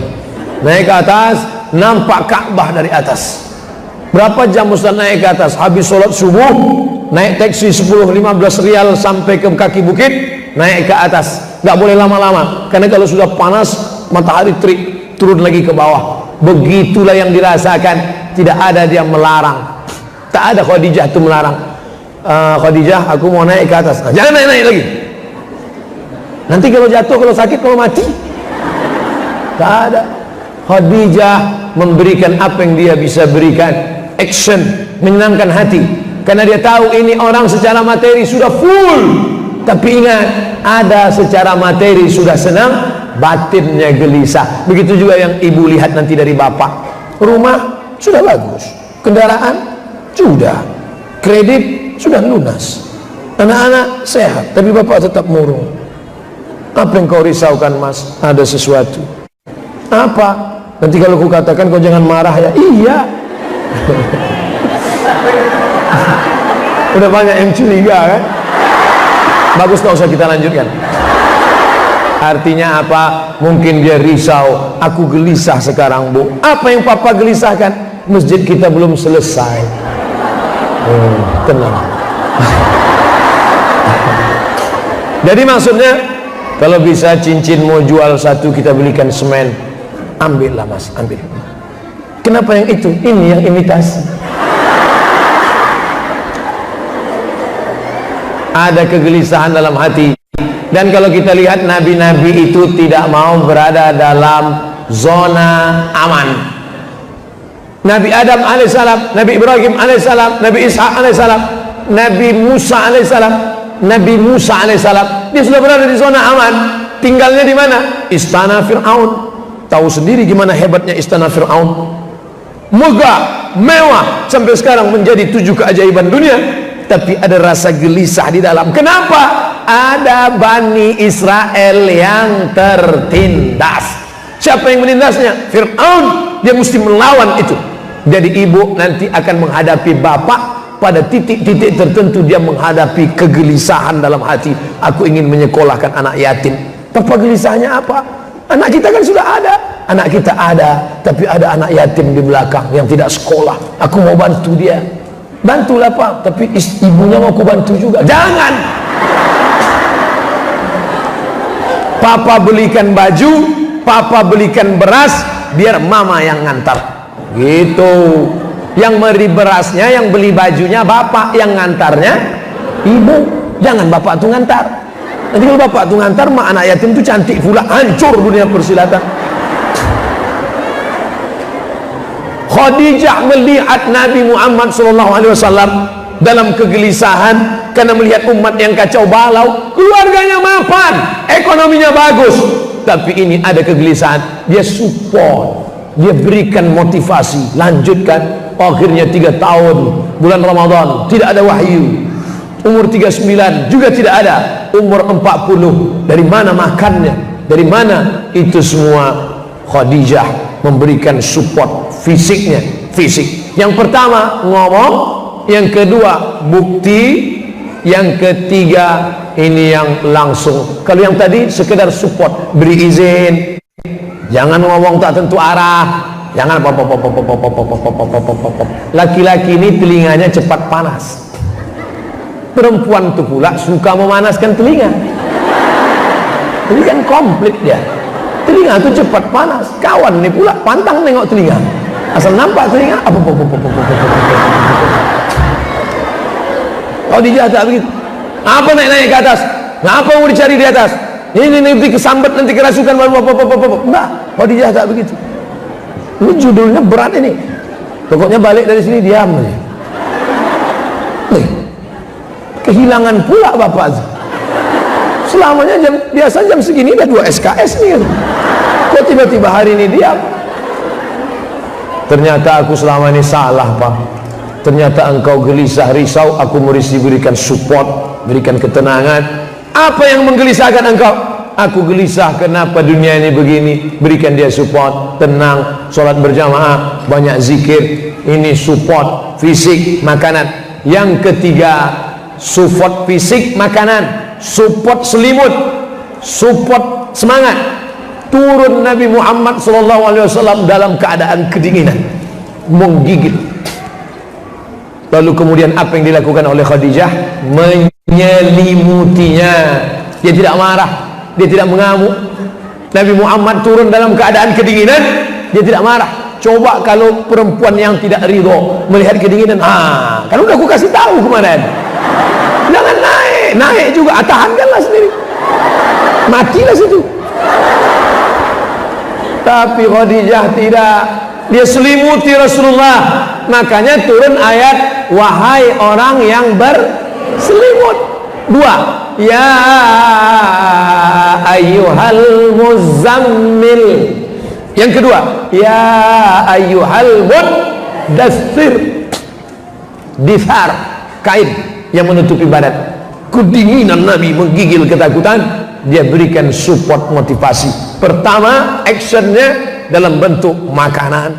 Naik ke atas, nampak Ka'bah dari atas. Berapa jam Ustaz naik ke atas? Habis sholat subuh, naik taksi 10-15 rial sampai ke kaki bukit, naik ke atas. Gak boleh lama-lama, karena kalau sudah panas matahari terik, turun lagi ke bawah. Begitulah yang dirasakan. Tidak ada dia melarang, tak ada Khadijah itu melarang. Khadijah, aku mau naik ke atas. Nah, jangan naik-naik lagi. Nanti kalau jatuh, kalau sakit, kalau mati, tak ada. Khadijah memberikan apa yang dia bisa berikan, action, menyenangkan hati, karena dia tahu ini orang secara materi sudah full, tapi ingat, ada secara materi sudah senang, batinnya gelisah. Begitu juga yang ibu lihat nanti dari bapak, rumah sudah bagus, kendaraan sudah, kredit sudah lunas, anak-anak sehat, tapi bapak tetap murung. Apa yang kau risaukan, mas? Ada sesuatu. Apa? Nanti kalau ku katakan kau jangan marah ya. Iya. Udah banyak yang curiga kan? Bagus, tak usah kita lanjutkan. Artinya apa? Mungkin dia risau. Aku gelisah sekarang, Bu. Apa yang papa gelisahkan? Masjid kita belum selesai. Tenang. Jadi maksudnya, kalau bisa cincin mau jual satu, kita belikan semen. Ambillah mas, ambil. Kenapa yang itu? Ini yang imitasi. Ada kegelisahan dalam hati. Dan kalau kita lihat, nabi-nabi itu tidak mau berada dalam zona aman. Nabi Adam alaihissalam, Nabi Ibrahim alaihissalam, Nabi Ishak alaihissalam, Nabi Musa alaihissalam, Nabi Musa alaihissalam, dia sudah berada di zona aman. Tinggalnya di mana? Istana Fir'aun. Tahu sendiri gimana hebatnya istana Fir'aun. Megah, mewah, sampai sekarang menjadi 7 keajaiban dunia. Tapi ada rasa gelisah di dalam. Kenapa? Ada Bani Israel yang tertindas. Siapa yang menindasnya? Fir'aun. Dia mesti melawan itu. Jadi ibu nanti akan menghadapi bapak. Pada titik-titik tertentu dia menghadapi kegelisahan dalam hati. Aku ingin menyekolahkan anak yatim. Papa gelisahnya apa? Anak kita kan sudah ada. Anak kita ada, tapi ada anak yatim di belakang yang tidak sekolah. Aku mau bantu dia. Bantulah Pak, tapi ibunya mau aku bantu juga. Jangan. Papa belikan baju, papa belikan beras, biar mama yang ngantar. Gitu. Yang beli berasnya, yang beli bajunya bapak, yang ngantarnya ibu. Jangan bapak tuh ngantar. Nanti kalau bapak tuh ngantar, mak anak yatim tuh cantik pula, hancur dunia persilatan. Khadijah melihat Nabi Muhammad SAW dalam kegelisahan karena melihat umat yang kacau balau. Keluarganya mapan, ekonominya bagus, tapi ini ada kegelisahan. Dia support, dia berikan motivasi, lanjutkan. Akhirnya 3 tahun bulan Ramadan tidak ada wahyu. Umur 39 juga tidak ada. Umur 40, dari mana makannya? Dari mana? Itu semua Khadijah memberikan support fisiknya, fisik. Yang pertama ngomong, yang kedua bukti, yang ketiga ini yang langsung. Kalau yang tadi sekedar support, beri izin, jangan ngomong tak tentu arah, jangan laki-laki ini telinganya cepat panas. Perempuan itu pula suka memanaskan telinga. Ini kan komplit dia. Telinga itu cepat panas. Kawan ini pula pantang nengok telinga. Asal nampak telinga, kalau dijatah begitu. Apa naik-naik ke atas? Ngapa mau dicari di atas? Ini nanti kesambat, nanti kerasukan. Enggak, kalau dijatah begitu. Ini judulnya berat ini. Pokoknya balik dari sini diam aja. Kehilangan pula bapak. Selamanya biasa jam segini udah 2 SKS nih. Kok tiba-tiba hari ini diam? Ternyata aku selama ini salah Pak. Ternyata engkau gelisah risau, aku mesti berikan support, berikan ketenangan. Apa yang menggelisahkan engkau? Aku gelisah kenapa dunia ini begini. Berikan dia support, tenang, sholat berjamaah, banyak zikir. Ini support fisik, makanan. Yang ketiga, support fisik, makanan, support selimut, support semangat. Turun Nabi Muhammad SAW dalam keadaan kedinginan, menggigit. Lalu kemudian apa yang dilakukan oleh Khadijah? Menyelimutinya. Dia tidak marah, dia tidak mengamuk. Nabi Muhammad turun dalam keadaan kedinginan, dia tidak marah. Coba kalau perempuan yang tidak ridho melihat kedinginan, kan udah aku kasih tahu kemarin. Jangan naik juga, tahankanlah sendiri, matilah situ. Tapi Khadijah tidak, dia selimuti Rasulullah. Makanya turun ayat, wahai orang yang berselimut. Dua, ya ayyuhal muzammil. Yang kedua, ya ayyuhal muddaththir. Dithar, kain yang menutupi badan. Kedinginan Nabi menggigil ketakutan, dia berikan support motivasi. Pertama, actionnya dalam bentuk makanan,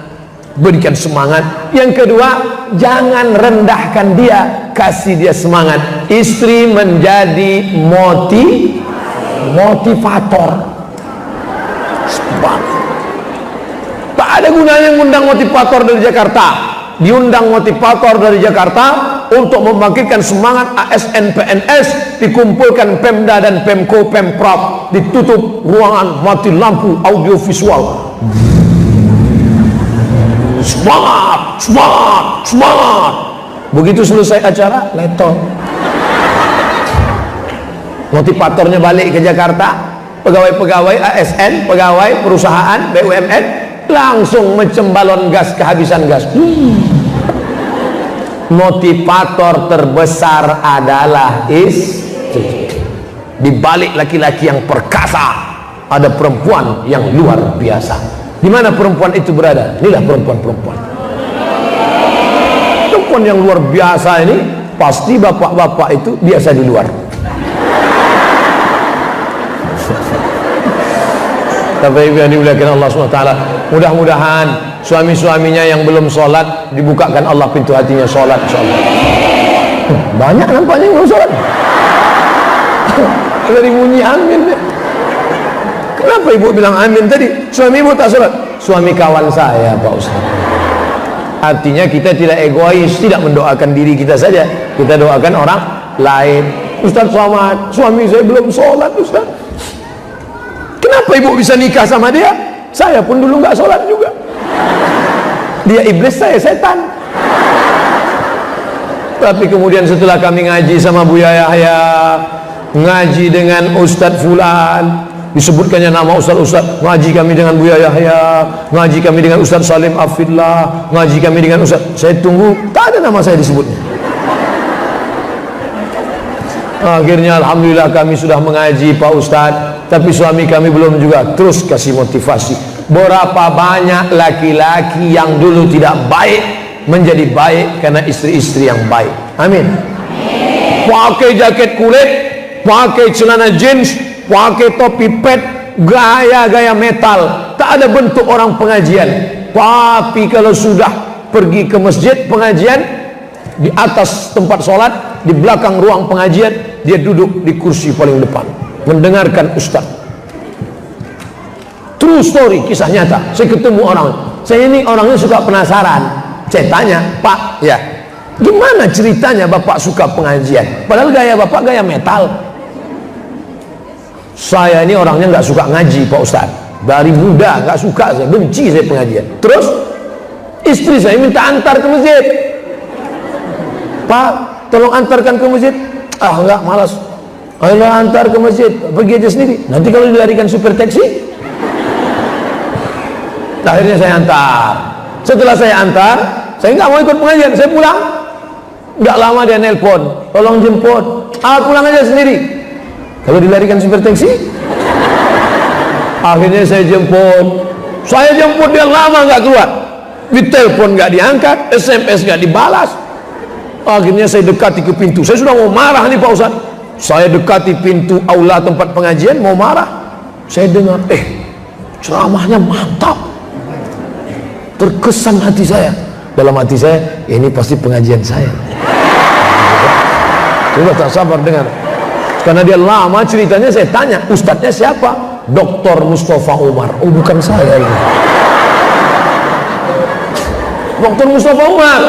berikan semangat. Yang kedua, jangan rendahkan dia, kasih dia semangat. Istri menjadi motivator. Tak ada gunanya mengundang motivator dari Jakarta. Diundang motivator dari Jakarta untuk membangkitkan semangat ASN PNS, dikumpulkan Pemda dan Pemko Pemprov, ditutup ruangan, mati lampu audiovisual. Semangat. Begitu selesai acara, letong. Motivatornya balik ke Jakarta, pegawai-pegawai ASN, pegawai perusahaan BUMN langsung macam balon gas kehabisan gas. Motivator terbesar adalah istri. Di balik laki-laki yang perkasa ada perempuan yang luar biasa. Di mana perempuan itu berada? Inilah perempuan-perempuan. Perempuan yang luar biasa ini pasti bapak-bapak itu biasa di luar. Tapi yang dimuliakan Allah SWT, mudah-mudahan suami-suaminya yang belum sholat dibukakan Allah pintu hatinya sholat, insyaallah. Banyak nampaknya yang belum sholat. Dari bunyi amin. Kenapa ibu bilang amin tadi? Suami ibu tak sholat. Suami kawan saya, Pak Ustaz. Artinya kita tidak egois, tidak mendoakan diri kita saja, kita doakan orang lain. Ustaz selamat, suami saya belum sholat Ustaz. Kenapa ibu bisa nikah sama dia? Saya pun dulu nggak sholat juga. Dia iblis, saya setan. Tapi kemudian setelah kami ngaji sama Buya Yahya, ngaji dengan Ustadz Fulan, disebutkannya nama Ustadz, ngaji kami dengan Buya Yahya, ngaji kami dengan Ustadz Salim Afidlah, ngaji kami dengan Ustadz, saya tunggu, tak ada nama saya disebutnya. Akhirnya alhamdulillah kami sudah mengaji Pak Ustadz, tapi suami kami belum juga. Terus kasih motivasi. Berapa banyak laki-laki yang dulu tidak baik menjadi baik karena istri-istri yang baik. Amin. Pakai jaket kulit, pakai celana jeans, pakai topi pet, gaya-gaya metal, tak ada bentuk orang pengajian. Tapi kalau sudah pergi ke masjid pengajian, di atas tempat sholat, di belakang ruang pengajian, dia duduk di kursi paling depan mendengarkan ustaz. True story, kisah nyata. Saya ketemu orang, saya ini orangnya suka penasaran. Saya tanya, Pak, ya gimana ceritanya Bapak suka pengajian? Padahal gaya Bapak gaya metal. Saya ini orangnya nggak suka ngaji Pak Ustaz. Dari muda nggak suka, saya benci saya pengajian. Terus istri saya minta antar ke masjid. Pak, tolong antarkan ke masjid. Ah enggak, malas. Ayolah antar ke masjid, pergi aja sendiri. Nanti kalau dilarikan super taksi. Akhirnya saya antar. Setelah saya antar, saya nggak mau ikut pengajian, saya pulang. Nggak lama dia nelpon, tolong jemput. Ah pulang aja sendiri. Kalau dilarikan super taksi. Akhirnya saya jemput. Saya jemput dia lama nggak keluar. Ditelepon nggak diangkat, SMS nggak dibalas. Akhirnya saya dekati ke pintu. Saya sudah mau marah nih Pak Ustaz. Saya dekati pintu aula tempat pengajian, mau marah. Saya dengar, ceramahnya mantap. Terkesan hati saya. Dalam hati saya, ini pasti pengajian saya. Sudah tak sabar dengar. Karena dia lama ceritanya, saya tanya, ustadznya siapa? Dr. Mustafa Umar. Oh bukan saya ini. Dr. Mustafa Umar.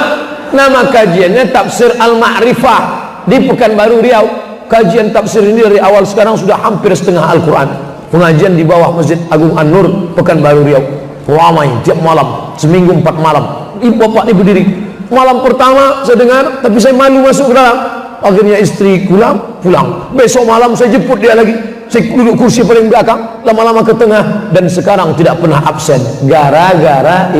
Nama kajiannya Tafsir Al-Ma'rifah di Pekanbaru Riau. Kajian tafsir ini dari awal sekarang sudah hampir setengah Al-Quran. Pengajian di bawah Masjid Agung An-Nur Pekanbaru Riau. Ramai tiap malam, seminggu 4 malam. Ibu bapak ibu diri. Malam pertama saya dengar, tapi saya malu masuk ke dalam. Akhirnya istri pulang. Besok malam saya jemput dia lagi. Saya duduk kursi paling belakang, lama-lama ke tengah, dan sekarang tidak pernah absen gara-gara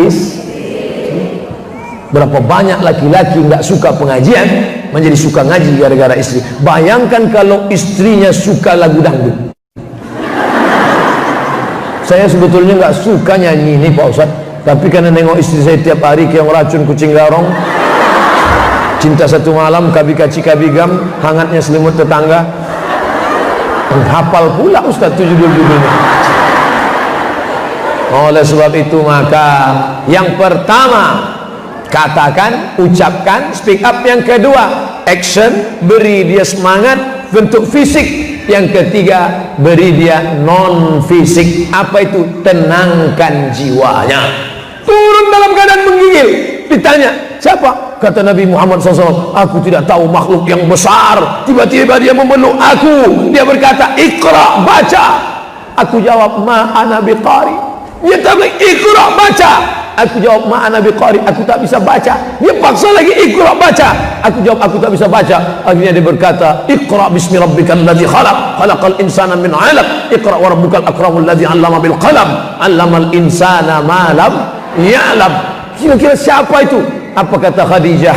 Berapa banyak laki-laki nggak suka pengajian menjadi suka ngaji gara-gara istri. Bayangkan kalau istrinya suka lagu dangdut. Saya sebetulnya nggak suka nyanyi ini Pak Ustadz, tapi karena nengok istri saya tiap hari kayak racun kucing garong, cinta satu malam, kabi kaci kabi gam, hangatnya selimut tetangga, hafal pula Ustadz itu judul-judulnya. Oleh sebab itu maka yang pertama katakan, ucapkan, speak up. Yang kedua action, beri dia semangat, bentuk fisik. Yang ketiga beri dia non fisik. Apa itu? Tenangkan jiwanya. Turun dalam keadaan menggigil, ditanya siapa? Kata Nabi Muhammad SAW, aku tidak tahu makhluk yang besar. Tiba-tiba dia memeluk aku, dia berkata Iqra, baca. Aku jawab ma ana biqari. Dia tablik Iqra, baca. Aku jawab ma ana biqari, aku tak bisa baca. Dia paksa lagi Iqra, baca. Aku jawab aku tak bisa baca. Akhirnya dia berkata Iqra bismi rabbikal ladzi khalaq, khalaqal insana min 'alaq, Iqra wa rabbukal akramul ladzi 'allama bil qalam, 'allamal insana ma lam ya'lam. Kira-kira siapa itu? Apa kata Khadijah?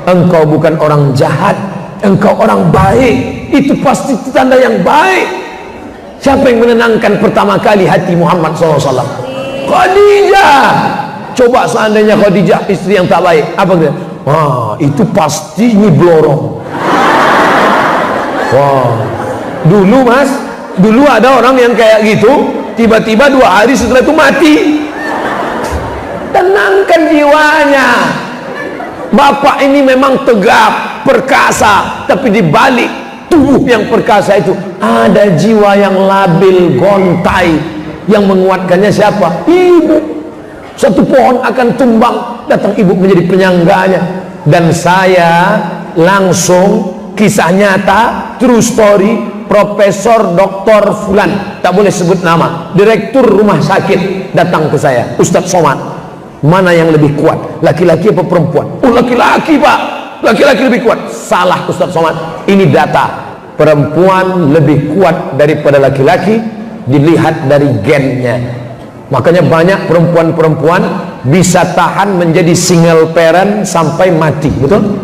Engkau bukan orang jahat, engkau orang baik. Itu pasti tanda yang baik. Siapa yang menenangkan pertama kali hati Muhammad SAW? Khadijah. Coba seandainya Khadijah istri yang tak baik, apa dia? Wah, itu pasti nyiblorong. Wah, dulu mas, dulu ada orang yang kayak gitu, tiba-tiba 2 hari setelah itu mati. Tenangkan jiwanya. Bapak ini memang tegap, perkasa, tapi di balik tubuh yang perkasa itu ada jiwa yang labil, gontai. Yang menguatkannya siapa? Ibu. Satu pohon akan tumbang, datang ibu menjadi penyangganya. Dan saya langsung, kisah nyata, true story, Profesor Dr. Fulan, tak boleh sebut nama, direktur rumah sakit, datang ke saya, Ustadz Somad, mana yang lebih kuat, laki-laki apa perempuan? Oh, laki-laki pak, laki-laki lebih kuat. Salah Ustadz Somad, ini data, perempuan lebih kuat daripada laki-laki dilihat dari gennya. Makanya banyak perempuan-perempuan bisa tahan menjadi single parent sampai mati, betul?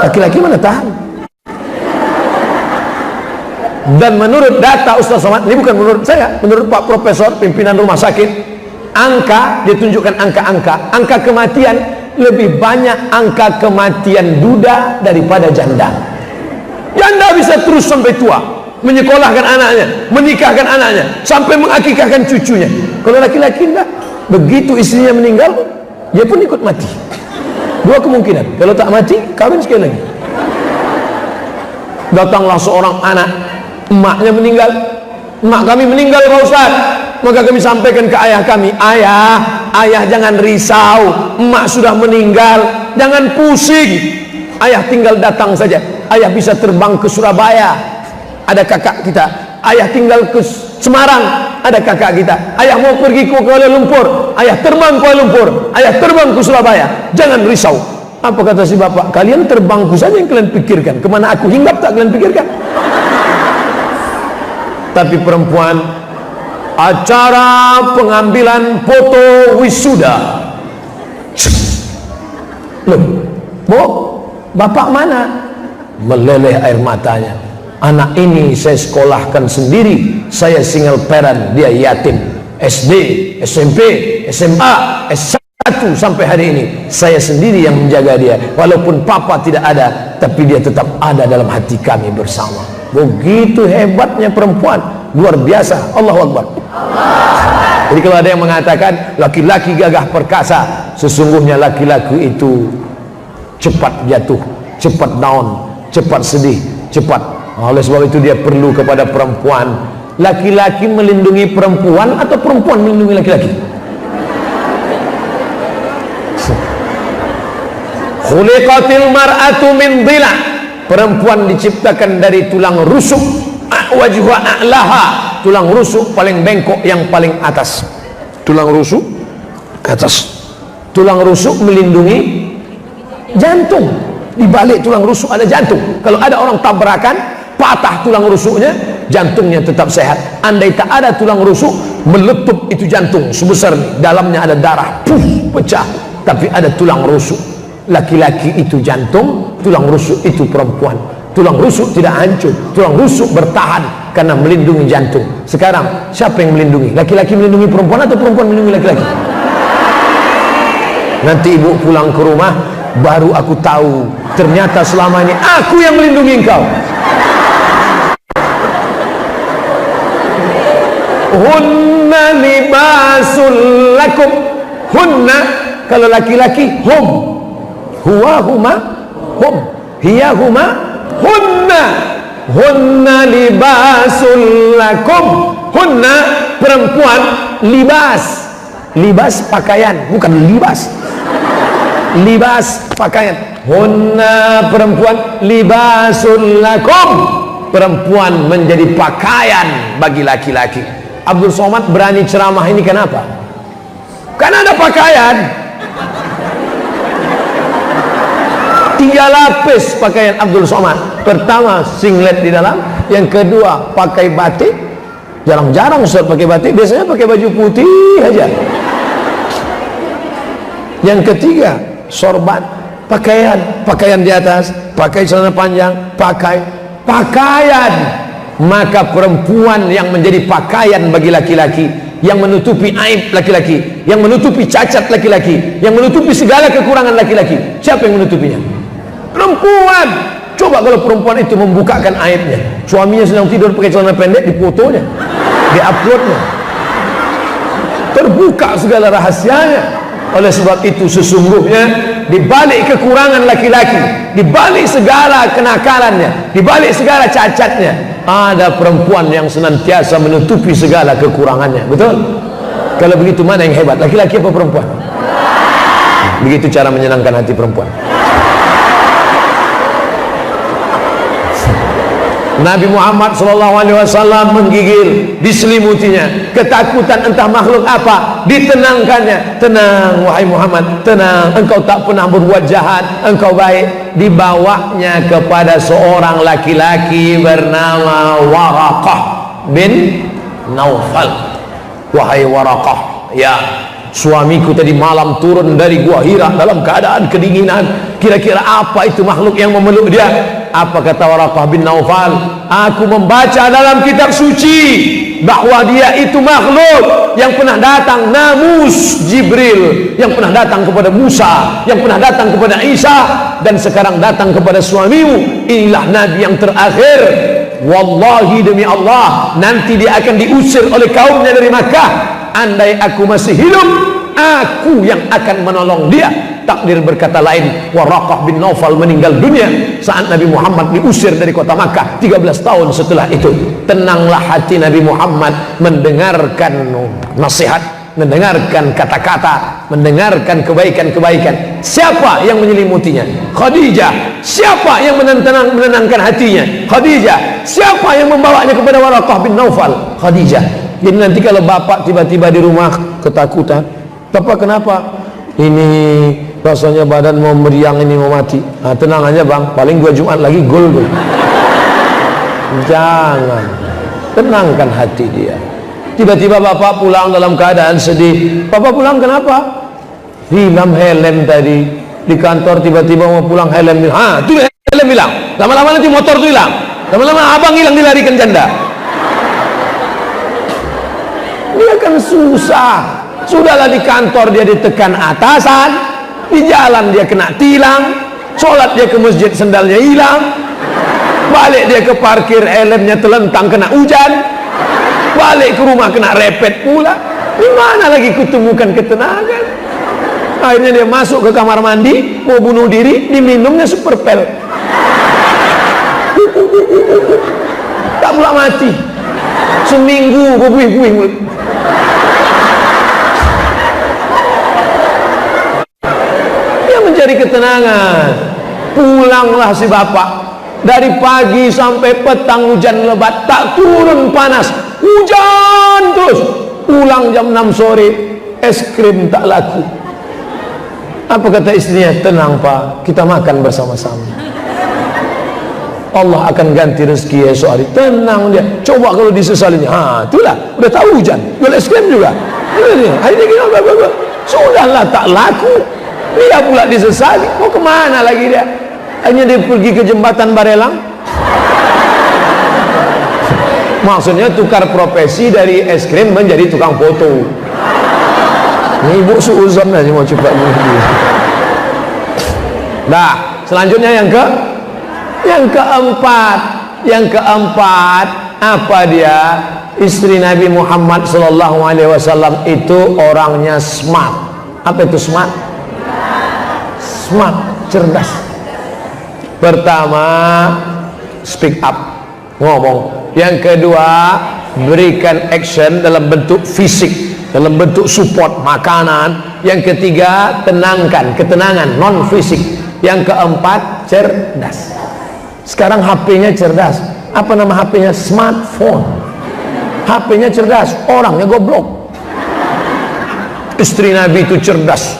Laki-laki mana tahan? Dan menurut data Ustaz Somad, ini bukan menurut saya, menurut Pak Profesor pimpinan rumah sakit, angka, dia tunjukkan angka kematian, lebih banyak angka kematian duda daripada janda. Janda bisa terus sampai tua, menyekolahkan anaknya, menikahkan anaknya, sampai mengakikahkan cucunya. Kalau laki-laki enggak, begitu istrinya meninggal, dia pun ikut mati. 2 kemungkinan, kalau tak mati, kawin sekali lagi. Datanglah seorang anak, emaknya meninggal, emak kami meninggal Pak Ustaz. Maka kami sampaikan ke ayah kami, ayah jangan risau, emak sudah meninggal, jangan pusing, ayah tinggal datang saja. Ayah bisa terbang ke Surabaya, ada kakak kita. Ayah tinggal ke Semarang, ada kakak kita. Ayah mau pergi ke Kuala Lumpur, ayah terbang ke Kuala Lumpur, ayah terbang ke Surabaya. Jangan risau. Apa kata si bapak? Kalian terbangku saja yang kalian pikirkan, kemana aku hinggap tak kalian pikirkan. Tapi perempuan, acara pengambilan foto wisuda, loh, Bu, bapak mana? Meleleh air matanya. Anak ini saya sekolahkan sendiri, saya single parent, dia yatim. SD, SMP, SMA, S1 sampai hari ini saya sendiri yang menjaga dia. Walaupun papa tidak ada, tapi dia tetap ada dalam hati kami bersama. Begitu hebatnya perempuan, luar biasa. Allahu Akbar. Jadi kalau ada yang mengatakan laki-laki gagah perkasa, sesungguhnya laki-laki itu cepat jatuh, cepat down, cepat sedih, cepat. Oleh sebab itu dia perlu kepada perempuan. Laki-laki melindungi perempuan atau perempuan melindungi laki-laki? Khuliqatil mar'atu min dhila. Perempuan diciptakan dari tulang rusuk, wajhu a'laha, tulang rusuk paling bengkok yang paling atas. Tulang rusuk atas. Tulang rusuk melindungi jantung. Di balik tulang rusuk ada jantung. Kalau ada orang tabrakan, patah tulang rusuknya, jantungnya tetap sehat. Andai tak ada tulang rusuk, meletup itu jantung sebesar ini, dalamnya ada darah, pecah. Tapi ada tulang rusuk. Laki-laki itu jantung, tulang rusuk itu perempuan. Tulang rusuk tidak hancur, tulang rusuk bertahan karena melindungi jantung. Sekarang siapa yang melindungi? Laki-laki melindungi perempuan atau perempuan melindungi laki-laki? Nanti ibu pulang ke rumah, baru aku tahu ternyata selama ini aku yang melindungi engkau. Hunna libasul lakum. Hunna kalau laki-laki, hum, huwa huma, hum, hiya huma, hunna. Hunna libasul lakum. Hunna perempuan, libas. Libas pakaian, bukan libas. Libas pakaian. Hunna perempuan, libasul lakum. Perempuan menjadi pakaian bagi laki-laki. Abdul Somad berani ceramah ini kenapa? Karena ada pakaian. 3 lapis pakaian Abdul Somad. Pertama singlet di dalam, yang kedua pakai batik. Jarang-jarang Ustaz pakai batik, biasanya pakai baju putih aja. Yang ketiga sorban, pakaian di atas, pakai celana panjang, pakai pakaian. Maka perempuan yang menjadi pakaian bagi laki-laki, yang menutupi aib laki-laki, yang menutupi cacat laki-laki, yang menutupi segala kekurangan laki-laki. Siapa yang menutupinya? Perempuan. Coba kalau perempuan itu membukakan aibnya, suaminya sedang tidur pakai celana pendek, difotonya, diuploadnya, terbuka segala rahasianya. Oleh sebab itu sesungguhnya di balik kekurangan laki-laki, di balik segala kenakalannya, di balik segala cacatnya, ada perempuan yang senantiasa menutupi segala kekurangannya. Betul? Kalau begitu mana yang hebat, laki-laki apa perempuan? Begitu cara menyenangkan hati perempuan. Nabi Muhammad SAW menggigil, diselimutinya ketakutan entah makhluk apa, ditenangkannya. Tenang wahai Muhammad, tenang, engkau tak pernah berbuat jahat, engkau baik. Dibawanya kepada seorang laki-laki bernama Waraqah bin Naufal. Wahai Waraqah, ya, suamiku tadi malam turun dari gua Hira dalam keadaan kedinginan. Kira-kira apa itu makhluk yang memeluk dia? Apa kata Waraqah bin Naufal? Aku membaca dalam kitab suci bahwa dia itu makhluk yang pernah datang, namus Jibril, yang pernah datang kepada Musa, yang pernah datang kepada Isa, dan sekarang datang kepada suamimu. Inilah nabi yang terakhir. Wallahi demi Allah, nanti dia akan diusir oleh kaumnya dari Makkah. Andai aku masih hidup, aku yang akan menolong dia. Takdir berkata lain, Waraqah bin Naufal meninggal dunia saat Nabi Muhammad diusir dari kota Makkah 13 tahun setelah itu. Tenanglah hati Nabi Muhammad mendengarkan nasihat, mendengarkan kata-kata, mendengarkan kebaikan-kebaikan. Siapa yang menyelimutinya? Khadijah. Siapa yang menenangkan hatinya? Khadijah. Siapa yang membawanya kepada Waraqah bin Naufal? Khadijah. Jadi nanti kalau bapak tiba-tiba di rumah ketakutan, bapak kenapa? Ini rasanya badan mau meriang, ini mau mati. Nah, tenang aja bang, paling 2 Jumat lagi gol tuh. Jangan, tenangkan hati dia. Tiba-tiba bapak pulang dalam keadaan sedih. Bapak pulang kenapa? Hilang helm tadi di kantor, tiba-tiba mau pulang helm hilang. Itu helm hilang. Lama-lama nanti motor tuh hilang. Lama-lama abang hilang, dilarikan janda. Dia kan susah. Sudahlah di kantor dia ditekan atasan, di jalan dia kena tilang, sholat dia ke masjid sendalnya hilang, balik dia ke parkir helmnya telentang kena hujan, balik ke rumah kena repet pula. Di mana lagi kutemukan ketenangan? Akhirnya dia masuk ke kamar mandi, mau bunuh diri, diminumnya superpel. Tak pula mati. Seminggu buih-buih. Mencari ketenangan. Pulanglah si bapak, dari pagi sampai petang hujan lebat, tak turun panas, hujan terus. Pulang jam 6 sore, es krim tak laku. Apa kata istrinya? Tenang Pak, kita makan bersama-sama. Allah akan ganti rezeki esok hari. Tenang dia. Coba kalau disesalinya, itulah, udah tahu hujan, jual es krim juga. Hari ini gini, sudahlah, tak laku. Dia pula disesali. Mau kemana lagi dia? Hanya dia pergi ke jembatan Barelang. Maksudnya tukar profesi dari es krim menjadi tukang foto. Ini ibu suuzon aja mau coba begini. Nah, selanjutnya yang keempat, apa dia? Istri Nabi Muhammad SAW itu orangnya smart. Apa itu smart? Smart, cerdas. Pertama, speak up, ngomong. Yang kedua, berikan action dalam bentuk fisik, dalam bentuk support makanan. Yang ketiga, tenangkan, ketenangan non fisik. Yang keempat, cerdas. Sekarang HP-nya cerdas. Apa nama HP-nya? Smartphone. HP-nya cerdas, orangnya goblok. Istri Nabi itu cerdas.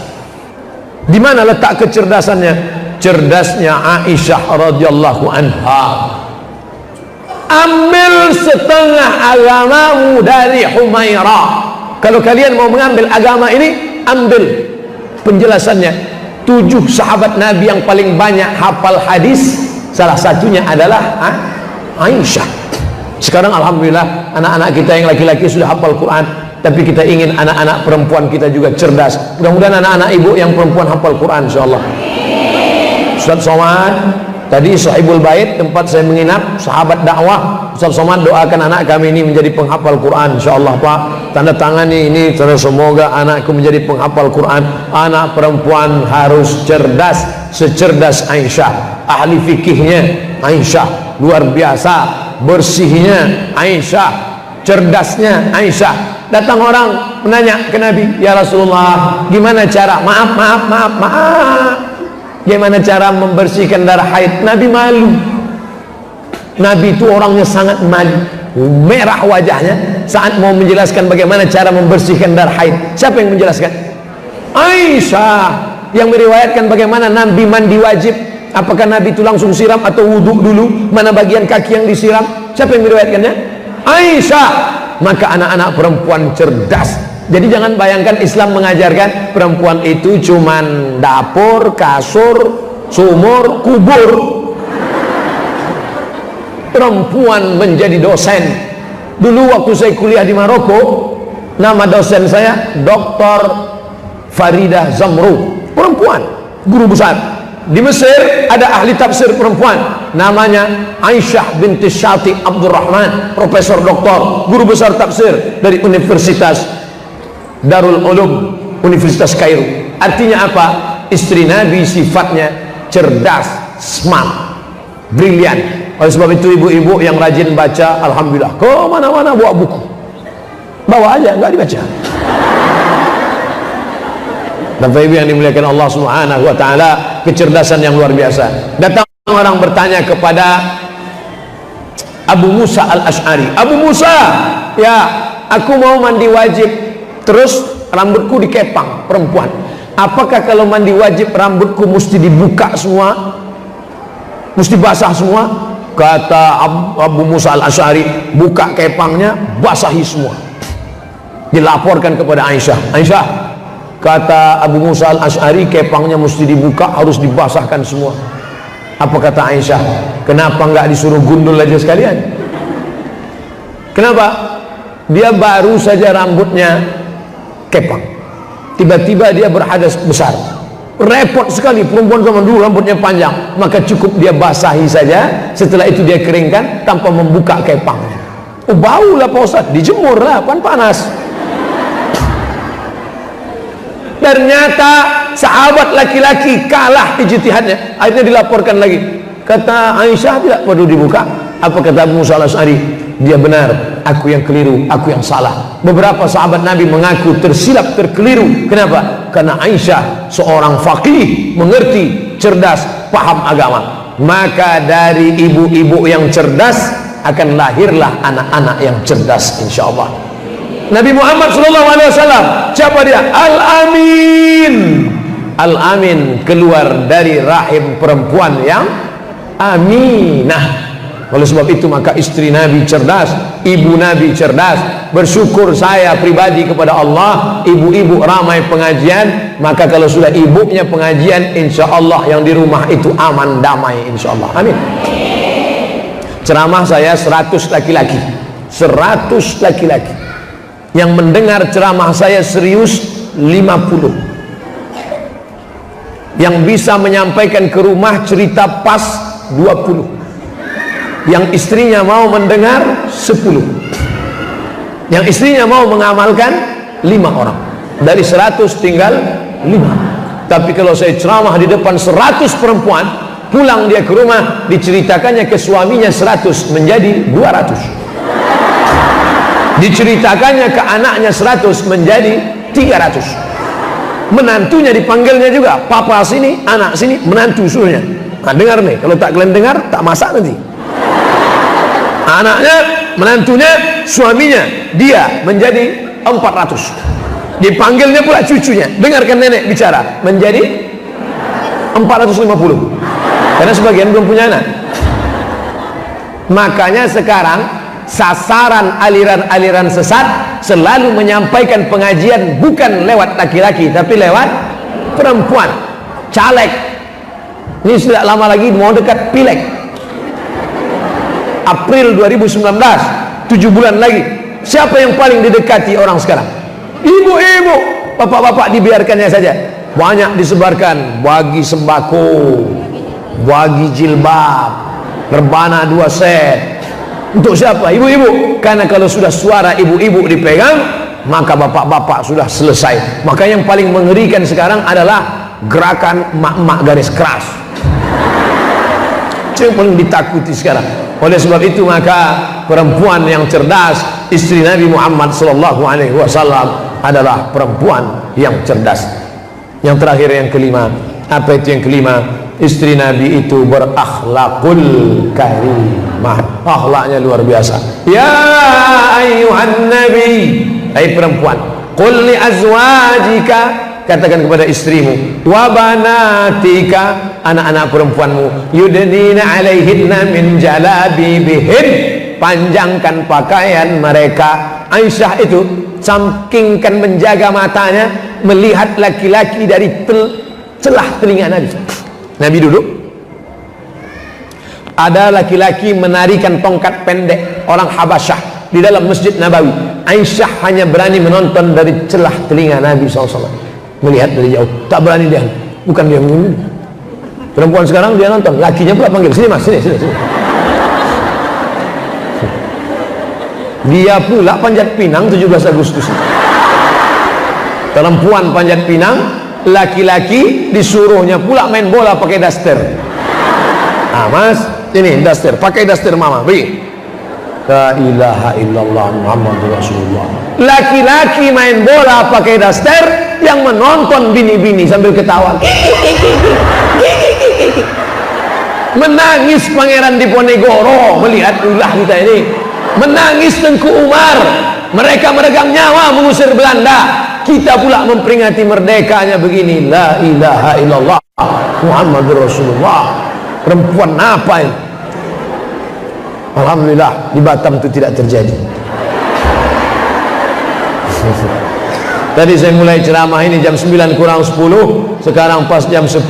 Di mana letak kecerdasannya? Cerdasnya Aisyah radhiyallahu anha. Ambil setengah agamamu dari Humairah. Kalau kalian mau mengambil agama ini, ambil penjelasannya. 7 sahabat Nabi yang paling banyak hafal hadis, salah satunya adalah Aisyah. Sekarang alhamdulillah anak-anak kita yang laki-laki sudah hafal Quran, tapi kita ingin anak-anak perempuan kita juga cerdas. Mudah-mudahan anak-anak ibu yang perempuan hafal Quran insyaallah. Ustaz Somad tadi Sahibul Bait, tempat saya menginap, sahabat dakwah. Ustaz Somad doakan anak kami ini menjadi penghafal Quran insyaallah Pak. Tanda tangani ini, semoga anakku menjadi penghafal Quran. Anak perempuan harus cerdas, secerdas Aisyah. Ahli fikihnya Aisyah, luar biasa. Bersihnya Aisyah, cerdasnya Aisyah. Datang orang menanya ke Nabi, ya Rasulullah, gimana cara, maaf, gimana cara membersihkan darah haid? Nabi malu. Nabi itu orangnya sangat malu, merah wajahnya saat mau menjelaskan bagaimana cara membersihkan darah haid. Siapa yang menjelaskan? Aisyah yang meriwayatkan bagaimana Nabi mandi wajib. Apakah Nabi itu langsung siram atau wudhu dulu? Mana bagian kaki yang disiram? Siapa yang meriwayatkannya? Aisyah. Maka anak-anak perempuan cerdas. Jadi jangan bayangkan Islam mengajarkan perempuan itu cuman dapur, kasur, sumur, kubur. Perempuan menjadi dosen. Dulu waktu saya kuliah di Maroko, nama dosen saya Dr. Faridah Zamrou, perempuan, guru besar. Di Mesir ada ahli tafsir perempuan, namanya Aisyah binti Syati Abdurrahman, profesor doktor, guru besar tafsir dari Universitas Darul Ulum, Universitas Kairo. Artinya apa? Istri Nabi sifatnya cerdas, smart, brilian. Oleh sebab itu ibu-ibu yang rajin baca, alhamdulillah, ke mana-mana bawa buku, bawa aja, nggak dibaca. Dan ibu yang dimuliakan Allah Subhanahu wa taala, kecerdasan yang luar biasa. Datang orang bertanya kepada Abu Musa Al-Asy'ari, Abu Musa, ya, aku mau mandi wajib, terus rambutku dikepang, perempuan. Apakah kalau mandi wajib rambutku mesti dibuka semua? Mesti basah semua? Kata Abu Musa Al-Asy'ari, buka kepangnya, basahi semua. Dilaporkan kepada Aisyah. Aisyah, kata Abu Musa Al-Asy'ari, kepangnya mesti dibuka, harus dibasahkan semua. Apa kata Aisyah? Kenapa enggak disuruh gundul aja sekalian? Kenapa? Dia baru saja rambutnya kepang, tiba-tiba dia berhadas besar. Repot sekali, perempuan zaman dulu rambutnya panjang, maka cukup dia basahi saja, setelah itu dia keringkan tanpa membuka kepangnya. Oh, bau lah Pak Ustaz, dijemur lah, panas. Ternyata sahabat laki-laki kalah ijtihadnya, akhirnya dilaporkan lagi. Kata Aisyah, tidak perlu dibuka. Apa kata Abu Musa Al-Asy'ari? Dia benar, aku yang keliru, aku yang salah. Beberapa sahabat Nabi mengaku tersilap, terkeliru. Kenapa? Karena Aisyah seorang faqih, mengerti, cerdas, paham agama. Maka dari ibu-ibu yang cerdas akan lahirlah anak-anak yang cerdas insyaallah. Nabi Muhammad SAW, siapa dia? Al-Amin. Al-Amin keluar dari rahim perempuan yang Aminah. Oleh sebab itu maka istri Nabi cerdas, ibu Nabi cerdas. Bersyukur saya pribadi kepada Allah, ibu-ibu ramai pengajian. Maka kalau sudah ibunya pengajian, insya Allah yang di rumah itu aman damai, insya Allah. Amin. Ceramah saya 100 laki-laki, 100 laki-laki. Yang mendengar ceramah saya serius 50. Yang bisa menyampaikan ke rumah cerita pas 20. Yang istrinya mau mendengar 10. Yang istrinya mau mengamalkan 5 orang. Dari 100 tinggal 5. Tapi kalau saya ceramah di depan 100 perempuan, pulang dia ke rumah, diceritakannya ke suaminya 100 menjadi 200. Diceritakannya ke anaknya 100 menjadi 300. Menantunya dipanggilnya juga, papa sini, anak sini, menantu suruhnya. Nah dengar nih, kalau tak kalian dengar, tak masak nanti. Anaknya, menantunya, suaminya, dia menjadi 400. Dipanggilnya pula cucunya, dengarkan nenek bicara, menjadi 450. Karena sebagian belum punya anak. Makanya sekarang sasaran aliran-aliran sesat selalu menyampaikan pengajian bukan lewat laki-laki tapi lewat perempuan. Caleg ini sudah lama lagi mau dekat pileg. April 2019, 7 bulan lagi. Siapa yang paling didekati orang sekarang? Ibu-ibu, bapak-bapak dibiarkannya saja. Banyak disebarkan, bagi sembako, bagi jilbab, rebana 2 set. Untuk siapa? Ibu-ibu. Karena kalau sudah suara ibu-ibu dipegang, maka bapak-bapak sudah selesai. Maka yang paling mengerikan sekarang adalah gerakan mak-mak garis keras. Itu yang paling ditakuti sekarang. Oleh sebab itu maka perempuan yang cerdas, istri Nabi Muhammad SAW adalah perempuan yang cerdas. Yang terakhir, yang kelima. Apa itu yang kelima? Istri Nabi itu berakhlakul karimah. Akhlaknya luar biasa. Ya ayyuhan Nabi, hai perempuan, qul li azwajika, katakan kepada istrimu, wa banatika, anak-anak perempuanmu, yudnina alaihinna min jalabibihin, panjangkan pakaian mereka. Aisyah itu sampingkan menjaga matanya melihat laki-laki dari celah telinga Nabi. Nabi duduk, ada laki-laki menarikan tongkat pendek, orang Habasyah di dalam Masjid Nabawi. Aisyah hanya berani menonton dari celah telinga Nabi SAW, melihat dari jauh, tak berani dia, bukan dia menunggu. Perempuan sekarang dia nonton, lakinya pula panggil, sini mas, sini. Dia pula panjat pinang 17 Agustus. Perempuan panjat pinang, laki-laki disuruhnya pula main bola pakai daster. Ah mas, ini daster, pakai daster mama, beri. La ilaha illallah Muhammadur Rasulullah. Laki-laki main bola pakai daster, yang menonton bini-bini sambil ketawa. Menangis Pangeran Diponegoro melihat ulah kita ini. Menangis Tengku Umar, mereka meregang nyawa mengusir Belanda. Kita pula memperingati merdekanya begini. La ilaha illallah Muhammadur Rasulullah. Perempuan apa ini? Alhamdulillah di Batam itu tidak terjadi. Tadi saya mulai ceramah ini jam 9 kurang 10. Sekarang pas jam 10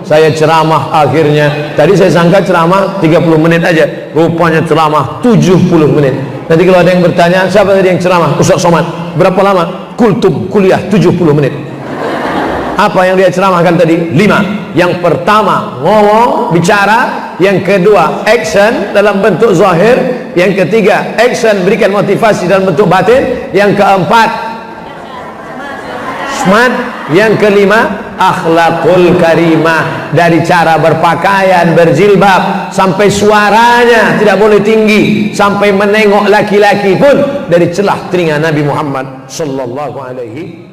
saya ceramah akhirnya. Tadi saya sangka ceramah 30 menit aja, rupanya ceramah 70 menit. Nanti kalau ada yang bertanya, siapa tadi yang ceramah? Ustaz Somad. Berapa lama? Kultum, kuliah 70 menit. Apa yang dia ceramahkan tadi? 5. Yang pertama ngomong, bicara. Yang kedua action dalam bentuk zahir. Yang ketiga action berikan motivasi dalam bentuk batin. Yang keempat smart. Yang kelima akhlakul karimah, dari cara berpakaian, berjilbab, sampai suaranya tidak boleh tinggi, sampai menengok laki-laki pun dari celah telinga Nabi Muhammad sallallahu alaihi